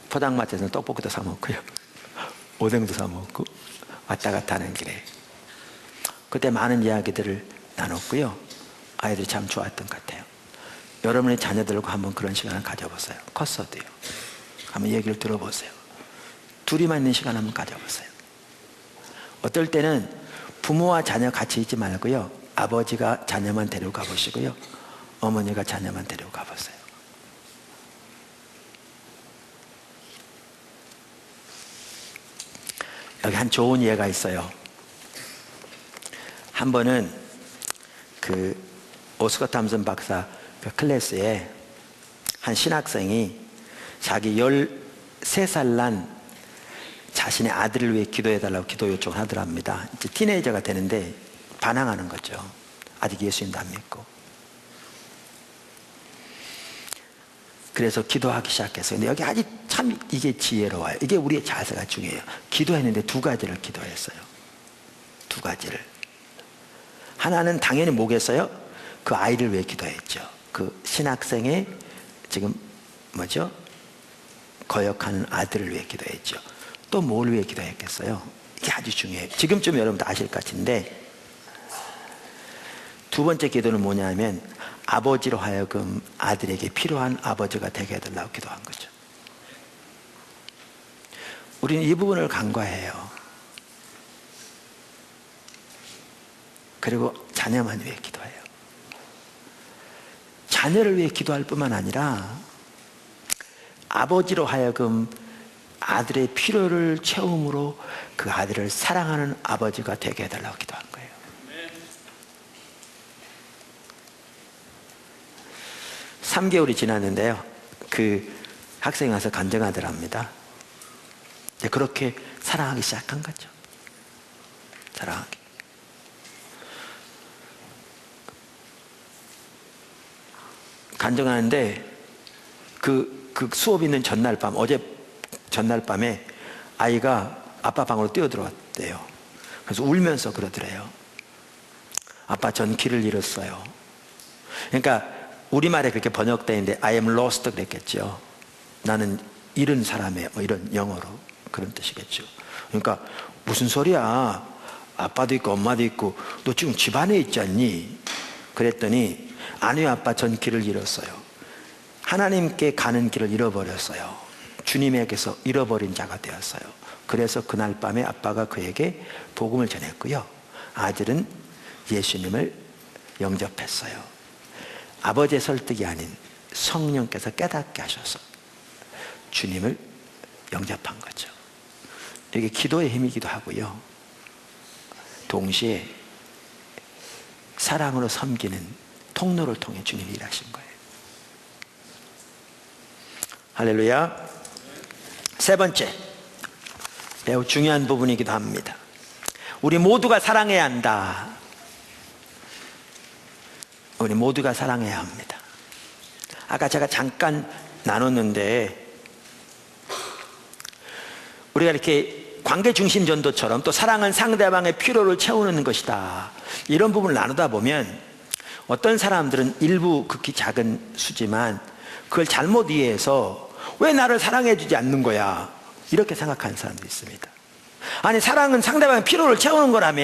포장마차에서 떡볶이도 사 먹고요. 오뎅도 사 먹고 왔다 갔다 하는 길에 그때 많은 이야기들을 나눴고요. 아이들이 참 좋았던 것 같아요. 여러분의 자녀들과 한번 그런 시간을 가져보세요. 컸어도요. 한번 얘기를 들어보세요. 둘이만 있는 시간 한번 가져보세요. 어떨 때는 부모와 자녀 같이 있지 말고요. 아버지가 자녀만 데리고 가보시고요. 어머니가 자녀만 데리고 가보세요. 여기 한 좋은 예가 있어요. 한 번은 오스커 탐슨 박사 클래스에 한 신학생이 자기 13살 난 자신의 아들을 위해 기도해달라고 기도 요청을 하더랍니다. 이제 티네이저가 되는데 반항하는 거죠. 아직 예수님도 안 믿고. 그래서 기도하기 시작했어요. 근데 여기 아주 참 이게 지혜로워요. 이게 우리의 자세가 중요해요. 기도했는데 두 가지를 기도했어요. 두 가지를. 하나는 당연히 뭐겠어요? 그 아이를 위해 기도했죠. 그 신학생의 지금 거역하는 아들을 위해 기도했죠. 또 뭘 위해 기도했겠어요? 이게 아주 중요해요. 지금쯤 여러분도 아실 것 같은데 두 번째 기도는 뭐냐면 아버지로 하여금 아들에게 필요한 아버지가 되게 해달라고 기도한 거죠. 우리는 이 부분을 간과해요. 그리고 자녀만 위해 기도해요. 자녀를 위해 기도할 뿐만 아니라 아버지로 하여금 아들의 필요를 채움으로 그 아들을 사랑하는 아버지가 되게 해달라고 기도한 거예요. 네. 3개월이 지났는데요. 그 학생이 와서 간증하더랍니다. 그렇게 사랑하기 시작한 거죠. 사랑하기. 간증하는데 그 수업 있는 전날 밤, 어제 전날 밤에 아이가 아빠 방으로 뛰어들어왔대요. 그래서 울면서 그러더래요. 아빠, 전 길을 잃었어요. 그러니까 우리말에 그렇게 번역되는데 I am lost 그랬겠죠. 나는 잃은 사람이에요. 이런 영어로 그런 뜻이겠죠. 그러니까 무슨 소리야? 아빠도 있고 엄마도 있고 너 지금 집안에 있지 않니? 그랬더니 아니요 아빠, 전 길을 잃었어요. 하나님께 가는 길을 잃어버렸어요. 주님에게서 잃어버린 자가 되었어요. 그래서 그날 밤에 아빠가 그에게 복음을 전했고요. 아들은 예수님을 영접했어요. 아버지의 설득이 아닌 성령께서 깨닫게 하셔서 주님을 영접한 거죠. 이게 기도의 힘이기도 하고요. 동시에 사랑으로 섬기는 통로를 통해 주님이 일하신 거예요. 할렐루야. 세 번째, 매우 중요한 부분이기도 합니다. 우리 모두가 사랑해야 한다. 우리 모두가 사랑해야 합니다. 아까 제가 잠깐 나눴는데 우리가 이렇게 관계 중심 전도처럼 또 사랑은 상대방의 필요를 채우는 것이다. 이런 부분을 나누다 보면 어떤 사람들은 일부 극히 작은 수지만 그걸 잘못 이해해서 왜 나를 사랑해 주지 않는 거야? 이렇게 생각하는 사람도 있습니다. 아니, 사랑은 상대방의 필요를 채우는 거라며.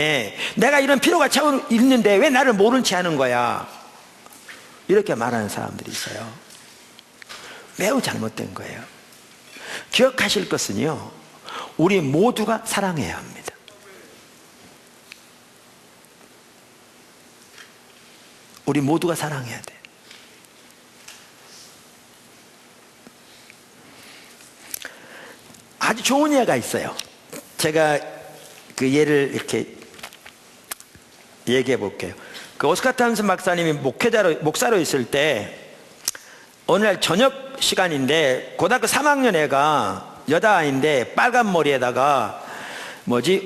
내가 이런 필요가 있는데 왜 나를 모른 채 하는 거야? 이렇게 말하는 사람들이 있어요. 매우 잘못된 거예요. 기억하실 것은요, 우리 모두가 사랑해야 합니다. 우리 모두가 사랑해야 돼. 아주 좋은 예가 있어요. 제가 그 예를 이렇게 얘기해 볼게요. 그 오스카 탐슨 박사님이 목사로 있을 때 어느 날 저녁 시간인데 고등학교 3학년 애가 여자아이인데 빨간 머리에다가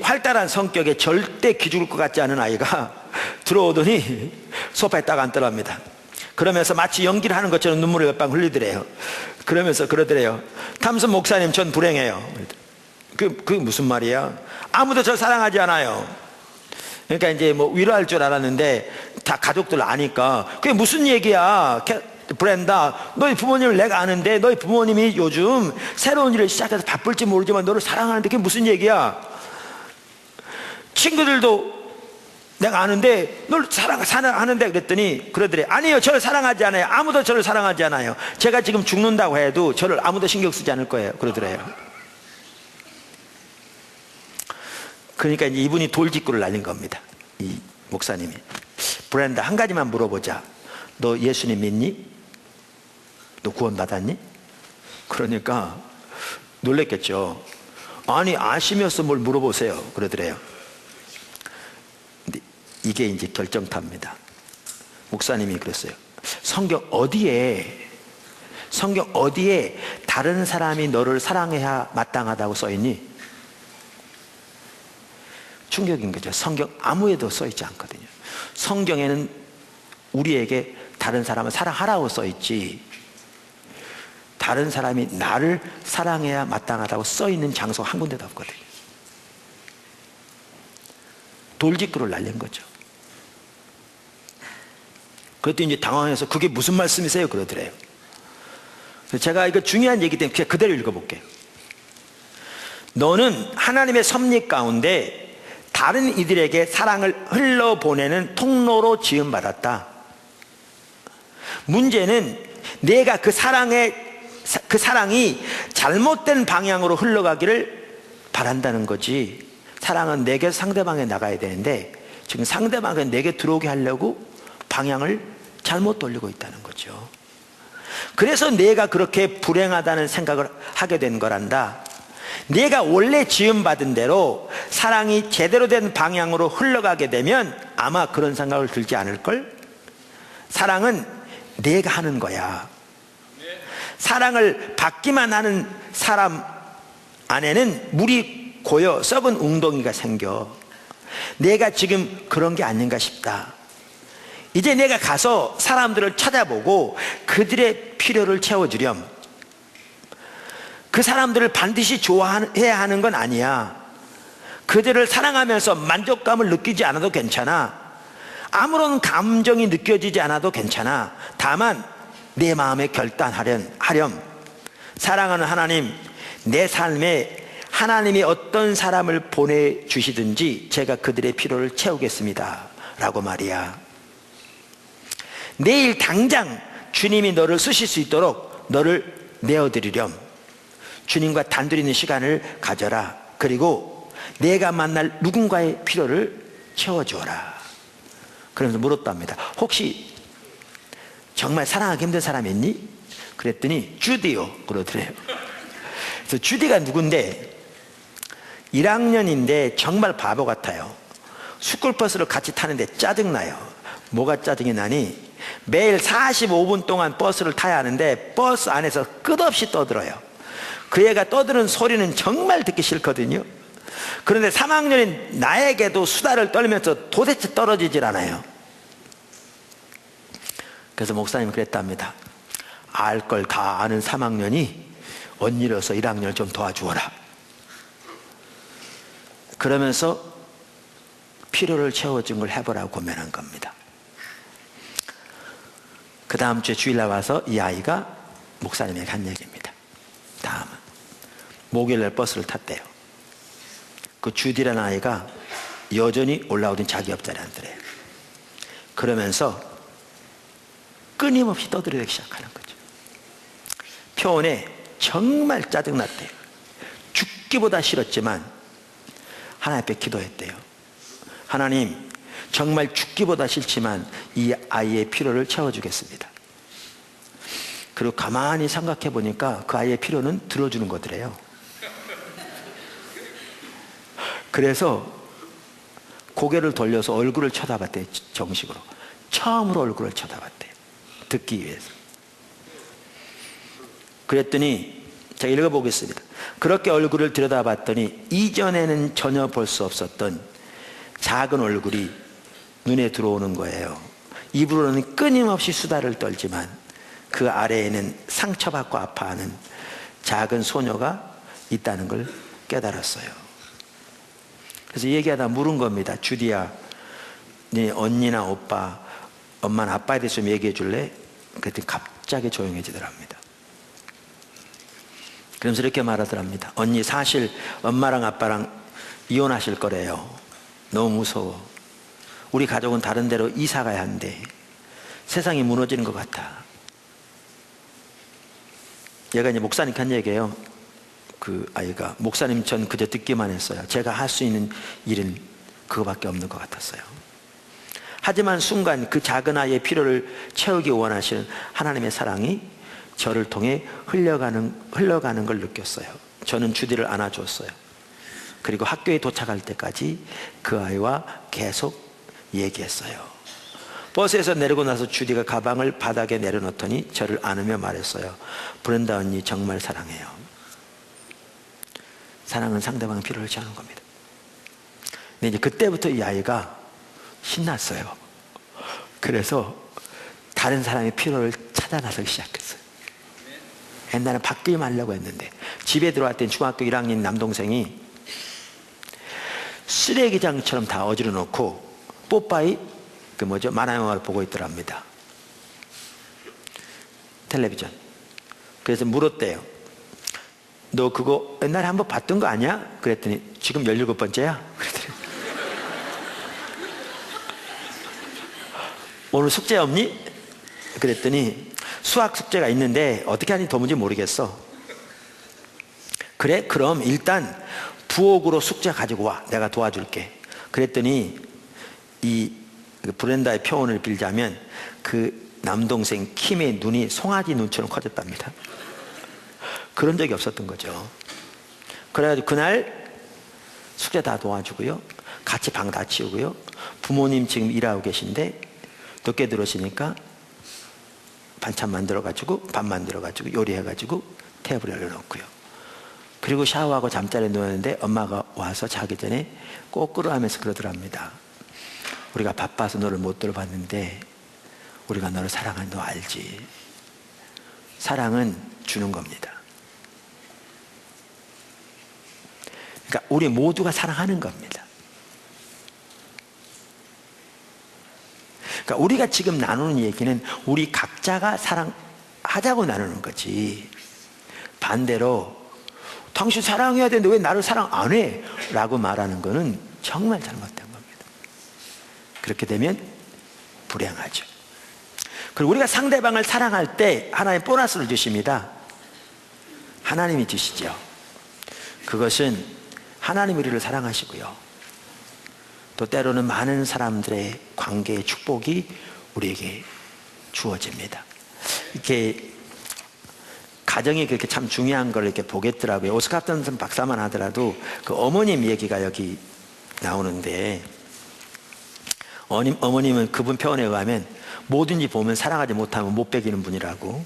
활달한 성격에 절대 기죽을 것 같지 않은 아이가 들어오더니 소파에 딱 앉더랍니다. 그러면서 마치 연기를 하는 것처럼 눈물을 몇 방 흘리더래요. 그러면서 그러더래요. 탐슨 목사님, 전 불행해요. 그게 무슨 말이야? 아무도 절 사랑하지 않아요. 그러니까 이제 위로할 줄 알았는데 다 가족들 아니까 그게 무슨 얘기야? 브렌다, 너희 부모님을 내가 아는데 너희 부모님이 요즘 새로운 일을 시작해서 바쁠지 모르지만 너를 사랑하는데 그게 무슨 얘기야? 친구들도 내가 아는데 널 사랑하는데 그랬더니 그러더래. 아니요, 저를 사랑하지 않아요. 아무도 저를 사랑하지 않아요. 제가 지금 죽는다고 해도 저를 아무도 신경 쓰지 않을 거예요. 그러더래요. 그러니까 이제 이분이 돌직구를 날린 겁니다. 이 목사님이. 브렌다, 한 가지만 물어보자. 너 예수님 믿니? 너 구원 받았니? 그러니까 놀랬겠죠. 아니, 아시면서 뭘 물어보세요. 그러더래요. 근데 이게 이제 결정타입니다. 목사님이 그랬어요. 성경 어디에 다른 사람이 너를 사랑해야 마땅하다고 써있니? 충격인 거죠. 성경 아무에도 써있지 않거든요. 성경에는 우리에게 다른 사람을 사랑하라고 써있지, 다른 사람이 나를 사랑해야 마땅하다고 써있는 장소가 한 군데도 없거든요. 돌직구를 날린 거죠. 그랬더니 이제 당황해서 그게 무슨 말씀이세요? 그러더래요. 그래서 제가 이거 중요한 얘기 때문에 그냥 그대로 읽어볼게요. 너는 하나님의 섭리 가운데 다른 이들에게 사랑을 흘러보내는 통로로 지음받았다. 문제는 내가 그 사랑이 잘못된 방향으로 흘러가기를 바란다는 거지. 사랑은 내게 상대방에 나가야 되는데 지금 상대방이 내게 들어오게 하려고 방향을 잘못 돌리고 있다는 거죠. 그래서 내가 그렇게 불행하다는 생각을 하게 된 거란다. 내가 원래 지음받은 대로 사랑이 제대로 된 방향으로 흘러가게 되면 아마 그런 생각을 들지 않을걸? 사랑은 내가 하는 거야. 사랑을 받기만 하는 사람 안에는 물이 고여 썩은 웅덩이가 생겨. 내가 지금 그런 게 아닌가 싶다. 이제 내가 가서 사람들을 찾아보고 그들의 필요를 채워주렴. 그 사람들을 반드시 좋아해야 하는 건 아니야. 그들을 사랑하면서 만족감을 느끼지 않아도 괜찮아. 아무런 감정이 느껴지지 않아도 괜찮아. 다만 내 마음에 결단하렴. 사랑하는 하나님, 내 삶에 하나님이 어떤 사람을 보내주시든지 제가 그들의 필요를 채우겠습니다 라고 말이야. 내일 당장 주님이 너를 쓰실 수 있도록 너를 내어드리렴. 주님과 단둘이 있는 시간을 가져라. 그리고 내가 만날 누군가의 필요를 채워주어라. 그러면서 물었답니다. 혹시 정말 사랑하기 힘든 사람이 있니? 그랬더니 주디요 그러더래요. 그래서 주디가 누군데 1학년인데 정말 바보 같아요. 스쿨버스를 같이 타는데 짜증나요. 뭐가 짜증이 나니? 매일 45분 동안 버스를 타야 하는데 버스 안에서 끝없이 떠들어요. 그 애가 떠드는 소리는 정말 듣기 싫거든요. 그런데 3학년인 나에게도 수다를 떨면서 도대체 떨어지질 않아요. 그래서 목사님이 그랬답니다. 알 걸 다 아는 3학년이 언니로서 1학년을 좀 도와주어라. 그러면서 필요를 채워준 걸 해보라고 고민한 겁니다. 그 다음 주에 주일날 와서 이 아이가 목사님에게 한 얘기입니다. 다음은 목요일날 버스를 탔대요. 그 주디라는 아이가 여전히 올라오던 자기 옆자리에 앉더래요. 그러면서 끊임없이 떠들기 시작하는 거죠. 표현에 정말 짜증났대요. 죽기보다 싫었지만 하나님 앞에 기도했대요. 하나님, 정말 죽기보다 싫지만 이 아이의 필요를 채워주겠습니다. 그리고 가만히 생각해 보니까 그 아이의 필요는 들어주는 거더래요. 그래서 고개를 돌려서 얼굴을 쳐다봤대요. 정식으로. 처음으로 얼굴을 쳐다봤대요. 듣기 위해서. 그랬더니 제가 읽어보겠습니다. 그렇게 얼굴을 들여다봤더니 이전에는 전혀 볼 수 없었던 작은 얼굴이 눈에 들어오는 거예요. 입으로는 끊임없이 수다를 떨지만 그 아래에는 상처받고 아파하는 작은 소녀가 있다는 걸 깨달았어요. 그래서 얘기하다 물은 겁니다. 주디야, 네 언니나 오빠, 엄마나 아빠에 대해서 좀 얘기해 줄래? 그랬더니 갑자기 조용해지더랍니다. 그러면서 이렇게 말하더랍니다. 언니, 사실 엄마랑 아빠랑 이혼하실 거래요. 너무 무서워. 우리 가족은 다른 데로 이사 가야 한대. 세상이 무너지는 것 같아. 얘가 이제 목사님께 한 얘기예요. 그 아이가, 목사님, 전 그저 듣기만 했어요. 제가 할 수 있는 일은 그거밖에 없는 것 같았어요. 하지만 순간 그 작은 아이의 필요를 채우기 원하시는 하나님의 사랑이 저를 통해 흘러가는 걸 느꼈어요. 저는 주디를 안아줬어요. 그리고 학교에 도착할 때까지 그 아이와 계속 얘기했어요. 버스에서 내리고 나서 주디가 가방을 바닥에 내려놓더니 저를 안으며 말했어요. 브렌다 언니, 정말 사랑해요. 사랑은 상대방의 필요를 채우는 겁니다. 근데 이제 그때부터 이 아이가 신났어요. 그래서 다른 사람의 필요를 찾아 나서기 시작했어요. 옛날에 바뀌지 말려고 했는데, 집에 들어왔더니 중학교 1학년 남동생이 쓰레기장처럼 다 어지러 놓고 뽀빠이 만화 영화를 보고 있더랍니다. 텔레비전. 그래서 물었대요. 너 그거 옛날에 한번 봤던 거 아니야? 그랬더니 지금 17번째야? 그랬더니 오늘 숙제 없니? 그랬더니 수학 숙제가 있는데 어떻게 하는지 도무지 모르겠어. 그래? 그럼 일단 부엌으로 숙제 가지고 와. 내가 도와줄게. 그랬더니 이 브렌다의 표현을 빌자면 그 남동생 킴의 눈이 송아지 눈처럼 커졌답니다. 그런 적이 없었던 거죠. 그래가지고 그날 숙제 다 도와주고요. 같이 방 다 치우고요. 부모님 지금 일하고 계신데 늦게 들어오시니까 반찬 만들어가지고 밥 만들어가지고 요리해가지고 테이블에 올려놓고요. 그리고 샤워하고 잠자리에 누웠는데 엄마가 와서 자기 전에 꼬꾸로 하면서 그러더랍니다. 우리가 바빠서 너를 못 들어봤는데 우리가 너를 사랑하는 너 알지? 사랑은 주는 겁니다. 그러니까 우리 모두가 사랑하는 겁니다. 그러니까 우리가 지금 나누는 얘기는 우리 각자가 사랑하자고 나누는 거지, 반대로 당신 사랑해야 되는데 왜 나를 사랑 안 해? 라고 말하는 거는 정말 잘못된 겁니다. 그렇게 되면 불행하죠. 그리고 우리가 상대방을 사랑할 때 하나님 보너스를 주십니다. 하나님이 주시죠. 그것은 하나님이 우리를 사랑하시고요, 또 때로는 많은 사람들의 관계의 축복이 우리에게 주어집니다. 이렇게 가정이 그렇게 참 중요한 걸 이렇게 보겠더라고요. 오스카 턴슨 박사만 하더라도 그 어머님 얘기가 여기 나오는데, 어머님은 그분 표현에 의하면 뭐든지 보면 사랑하지 못하면 못 베기는 분이라고.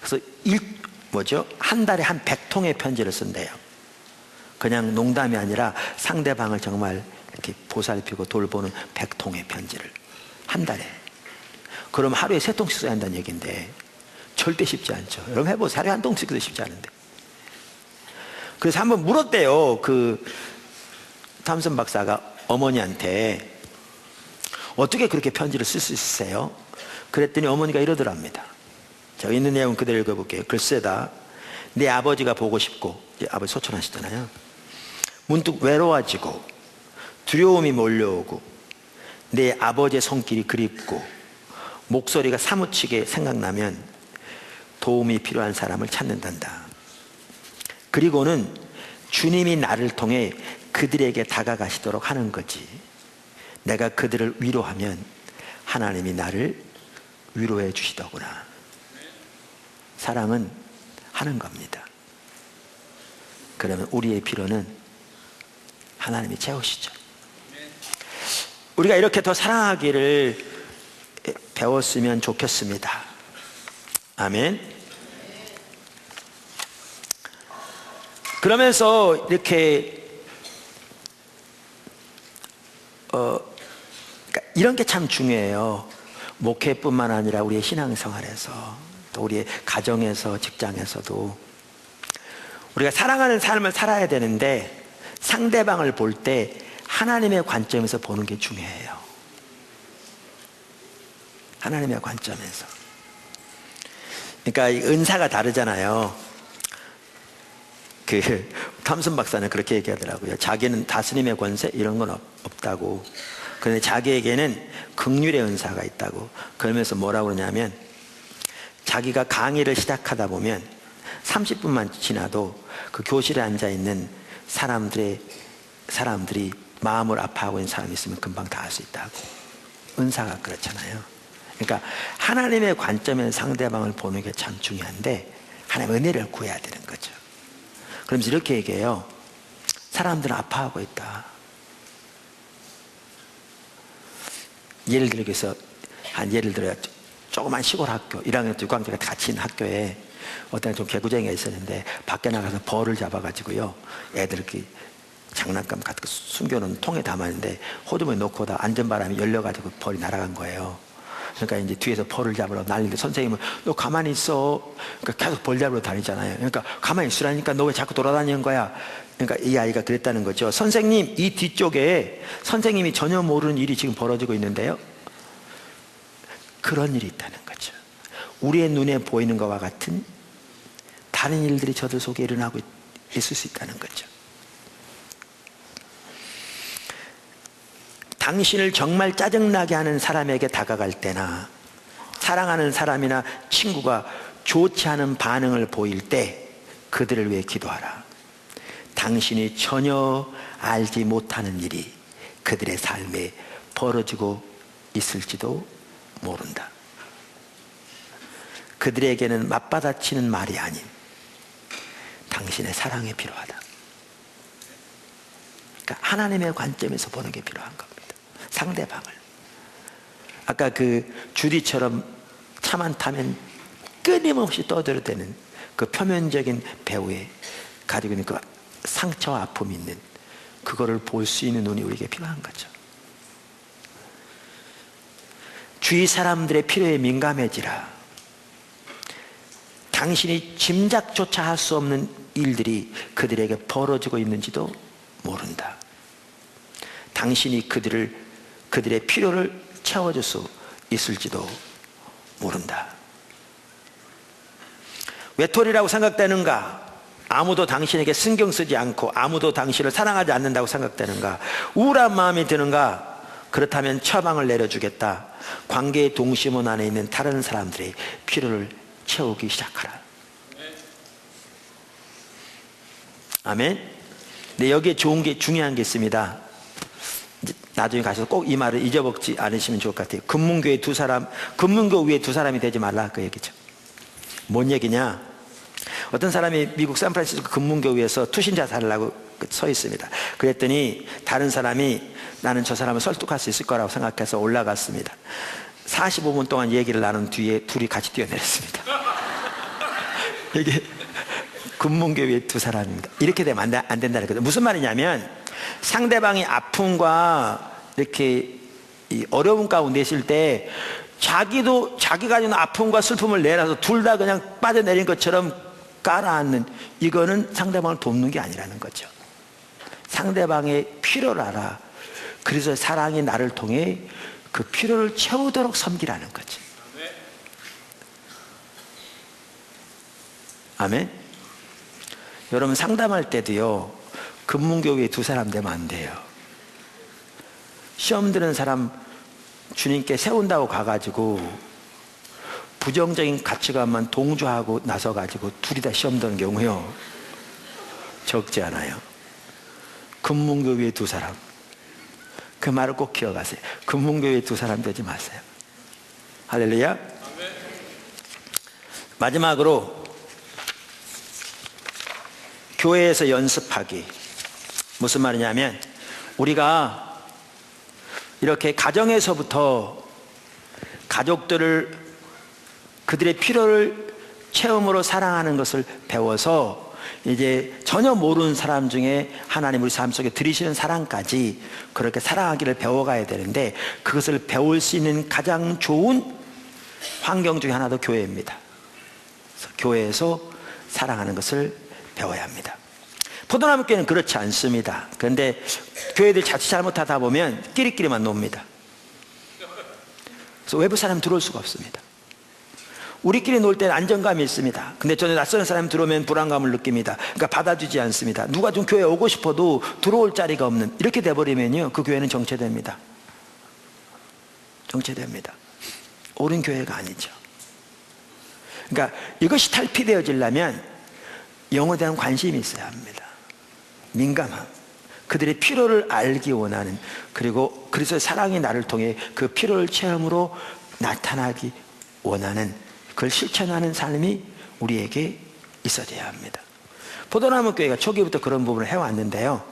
그래서 한 달에 한 100통의 편지를 쓴대요. 그냥 농담이 아니라 상대방을 정말 이렇게 보살피고 돌보는 100통의 편지를 한 달에. 그럼 하루에 3통씩 써야 한다는 얘기인데 절대 쉽지 않죠. 여러분 해보세요. 하루에 한 통씩도 쉽지 않은데. 그래서 한번 물었대요. 그 탐슨 박사가 어머니한테 어떻게 그렇게 편지를 쓸 수 있으세요? 그랬더니 어머니가 이러더랍니다. 제가 있는 내용 그대로 읽어볼게요. 글쎄다, 내 아버지가 보고 싶고, 아버지 소천하시잖아요. 문득 외로워지고 두려움이 몰려오고 내 아버지의 손길이 그립고 목소리가 사무치게 생각나면 도움이 필요한 사람을 찾는단다. 그리고는 주님이 나를 통해 그들에게 다가가시도록 하는 거지. 내가 그들을 위로하면 하나님이 나를 위로해 주시더구나. 사랑은 하는 겁니다. 그러면 우리의 필요는 하나님이 채우시죠. 우리가 이렇게 더 사랑하기를 배웠으면 좋겠습니다. 아멘. 그러면서 이렇게 그러니까 이런 게 참 중요해요. 목회뿐만 아니라 우리의 신앙생활에서, 또 우리의 가정에서, 직장에서도 우리가 사랑하는 삶을 살아야 되는데 상대방을 볼 때 하나님의 관점에서 보는 게 중요해요. 하나님의 관점에서. 그러니까 은사가 다르잖아요. 탐슨 박사는 그렇게 얘기하더라고요. 자기는 다스림의 권세 이런 건 없다고. 그런데 자기에게는 긍휼의 은사가 있다고. 그러면서 뭐라고 그러냐면, 자기가 강의를 시작하다 보면 30분만 지나도 그 교실에 앉아있는 사람들이 마음을 아파하고 있는 사람이 있으면 금방 다 알 수 있다고. 은사가 그렇잖아요. 그러니까 하나님의 관점에서 상대방을 보는 게 참 중요한데, 하나님의 은혜를 구해야 되는 거죠. 그러면서 이렇게 얘기해요. 사람들은 아파하고 있다. 예를 들어서 예를 들어 조그만 시골 학교 1학년 때 6학년 같이 있는 학교에 어떤 좀 개구쟁이가 있었는데 밖에 나가서 벌을 잡아가지고요, 애들 이렇게 장난감 같은 거 숨겨놓은 통에 담았는데 호두머니 놓고 다 안전바람이 열려가지고 벌이 날아간 거예요. 그러니까 이제 뒤에서 벌을 잡으러 난리인데 선생님은 너 가만히 있어. 그러니까 계속 벌 잡으러 다니잖아요. 그러니까 가만히 있으라니까 너 왜 자꾸 돌아다니는 거야. 그러니까 이 아이가 그랬다는 거죠. 선생님, 이 뒤쪽에 선생님이 전혀 모르는 일이 지금 벌어지고 있는데요. 그런 일이 있다는 거죠. 우리의 눈에 보이는 것과 같은 다른 일들이 저들 속에 일어나고 있을 수 있다는 거죠. 당신을 정말 짜증나게 하는 사람에게 다가갈 때나, 사랑하는 사람이나 친구가 좋지 않은 반응을 보일 때 그들을 위해 기도하라. 당신이 전혀 알지 못하는 일이 그들의 삶에 벌어지고 있을지도 모른다. 그들에게는 맞받아치는 말이 아닌 당신의 사랑이 필요하다. 그러니까 하나님의 관점에서 보는 게 필요한 겁니다. 상대방을. 아까 그 주디처럼 차만 타면 끊임없이 떠들어대는 그 표면적인 배우의 가지고 있는 그 상처와 아픔이 있는 그거를 볼 수 있는 눈이 우리에게 필요한 거죠. 주위 사람들의 필요에 민감해지라. 당신이 짐작조차 할 수 없는 일들이 그들에게 벌어지고 있는지도 모른다. 당신이 그들의 필요를 채워줄 수 있을지도 모른다. 외톨이라고 생각되는가? 아무도 당신에게 신경 쓰지 않고 아무도 당신을 사랑하지 않는다고 생각되는가? 우울한 마음이 드는가? 그렇다면 처방을 내려주겠다. 관계의 동심원 안에 있는 다른 사람들의 필요를 채우기 시작하라. 아멘. 네, 여기에 좋은 게, 중요한 게 있습니다. 나중에 가셔서 꼭 이 말을 잊어먹지 않으시면 좋을 것 같아요. 금문교회 금문교 위에 두 사람이 되지 말라, 그 얘기죠. 뭔 얘기냐? 어떤 사람이 미국 샌프란시스코 금문교회에서 투신자 살라고 서 있습니다. 그랬더니 다른 사람이 나는 저 사람을 설득할 수 있을 거라고 생각해서 올라갔습니다. 45분 동안 얘기를 나눈 뒤에 둘이 같이 뛰어내렸습니다. 이게 금문교회의 두 사람입니다. 이렇게 되면 안 된다는 거죠. 무슨 말이냐면, 상대방이 아픔과 이렇게 어려움 가운데 있을 때 자기가 가진 아픔과 슬픔을 내놔서 둘 다 그냥 빠져내린 것처럼 깔아앉는, 이거는 상대방을 돕는 게 아니라는 거죠. 상대방의 필요를 알아. 그래서 사랑이 나를 통해 그 필요를 채우도록 섬기라는 거죠. 아멘. 여러분, 상담할 때도요, 금문교회 두 사람 되면 안 돼요. 시험 드는 사람 주님께 세운다고 가가지고 부정적인 가치관만 동조하고 나서가지고 둘이 다 시험 드는 경우요, 적지 않아요. 금문교회 두 사람, 그 말을 꼭 기억하세요. 금문교회 두 사람 되지 마세요. 할렐루야. 마지막으로 교회에서 연습하기. 무슨 말이냐면, 우리가 이렇게 가정에서부터 가족들을, 그들의 필요를 체험으로 사랑하는 것을 배워서 이제 전혀 모르는 사람 중에 하나님 우리 삶 속에 들이시는 사랑까지 그렇게 사랑하기를 배워가야 되는데, 그것을 배울 수 있는 가장 좋은 환경 중에 하나도 교회입니다. 그래서 교회에서 사랑하는 것을 배워야 합니다. 포도나무 교회는 그렇지 않습니다. 그런데 교회들 자칫 잘못하다 보면 끼리끼리만 놉니다. 그래서 외부 사람 들어올 수가 없습니다. 우리끼리 놀 때는 안정감이 있습니다. 근데 저는 낯선 사람이 들어오면 불안감을 느낍니다. 그러니까 받아주지 않습니다. 누가 좀 교회에 오고 싶어도 들어올 자리가 없는, 이렇게 돼버리면요, 그 교회는 정체됩니다. 정체됩니다. 옳은 교회가 아니죠. 그러니까 이것이 탈피되어지려면 영혼에 대한 관심이 있어야 합니다. 민감함, 그들의 필요를 알기 원하는, 그리고 그리스도의 사랑이 나를 통해 그 필요를 체험으로 나타나기 원하는, 그걸 실천하는 삶이 우리에게 있어야 합니다. 포도나무 교회가 초기부터 그런 부분을 해왔는데요,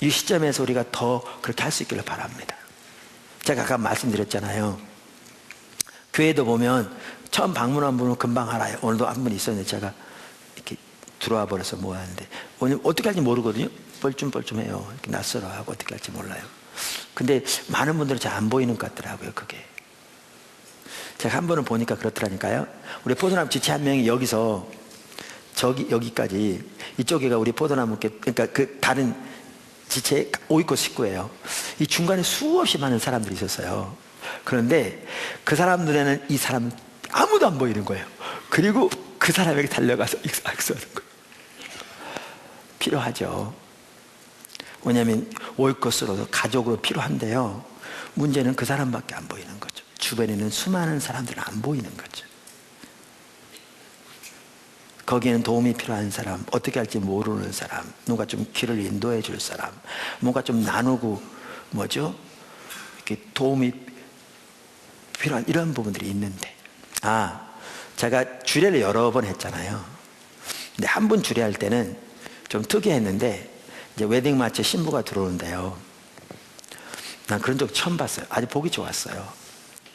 이 시점에서 우리가 더 그렇게 할 수 있기를 바랍니다. 제가 아까 말씀드렸잖아요, 교회도 보면 처음 방문한 분은 금방 알아요. 오늘도 한 분 있었는데 제가 이렇게 들어와 버려서 뭐 하는데, 오늘 어떻게 할지 모르거든요. 뻘쭘뻘쭘해요. 이렇게 낯설어하고 어떻게 할지 몰라요. 근데 많은 분들은 잘 안 보이는 것 같더라고요, 그게. 제가 한 번은 보니까 그렇더라니까요. 우리 포도나무 지체 한 명이 여기서 여기까지, 이쪽에가 우리 포도나무, 그러니까 그 다른 지체 5위코 식구예요. 이 중간에 수없이 많은 사람들이 있었어요. 그런데 그 사람 눈에는 이 사람은 아무도 안 보이는 거예요. 그리고 그 사람에게 달려가서 악수하는 거예요. 필요하죠. 왜냐하면 5위코스로서 가족으로 필요한데요, 문제는 그 사람밖에 안 보이는 거죠. 주변에 있는 수많은 사람들은 안 보이는 거죠. 거기에는 도움이 필요한 사람, 어떻게 할지 모르는 사람, 누가 좀 길을 인도해 줄 사람, 뭔가 좀 나누고 이렇게 도움이 필요한 이런 부분들이 있는데, 제가 주례를 여러 번 했잖아요. 근데 한 번 주례할 때는 좀 특이했는데, 이제 웨딩 마치 신부가 들어오는데요, 난 그런 적 처음 봤어요. 아주 보기 좋았어요.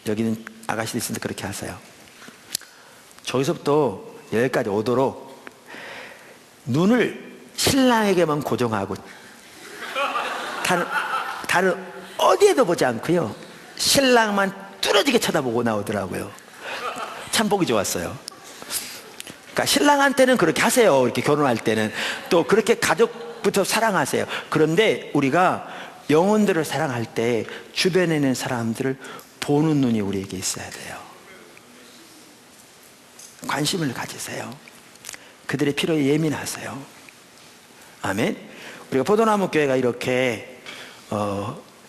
여기는 아가씨들 있으니까 그렇게 하세요. 저기서부터 여기까지 오도록 눈을 신랑에게만 고정하고 다른 어디에도 보지 않고요, 신랑만 뚫어지게 쳐다보고 나오더라고요. 참 보기 좋았어요. 그러니까 신랑한테는 그렇게 하세요. 이렇게 결혼할 때는 또 그렇게 가족부터 사랑하세요. 그런데 우리가 영혼들을 사랑할 때 주변에 있는 사람들을 보는 눈이 우리에게 있어야 돼요. 관심을 가지세요. 그들의 필요에 예민하세요. 아멘. 우리가 포도나무 교회가 이렇게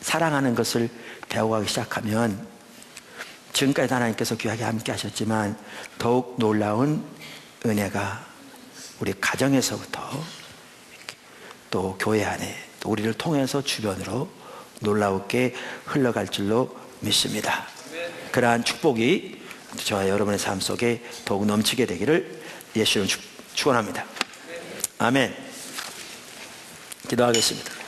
사랑하는 것을 배워가기 시작하면, 지금까지 하나님께서 귀하게 함께 하셨지만 더욱 놀라운 은혜가 우리 가정에서부터 또 교회 안에, 또 우리를 통해서 주변으로 놀라웠게 흘러갈 줄로 믿습니다. 그러한 축복이 저와 여러분의 삶 속에 더욱 넘치게 되기를 예수님 축원합니다. 아멘. 기도하겠습니다.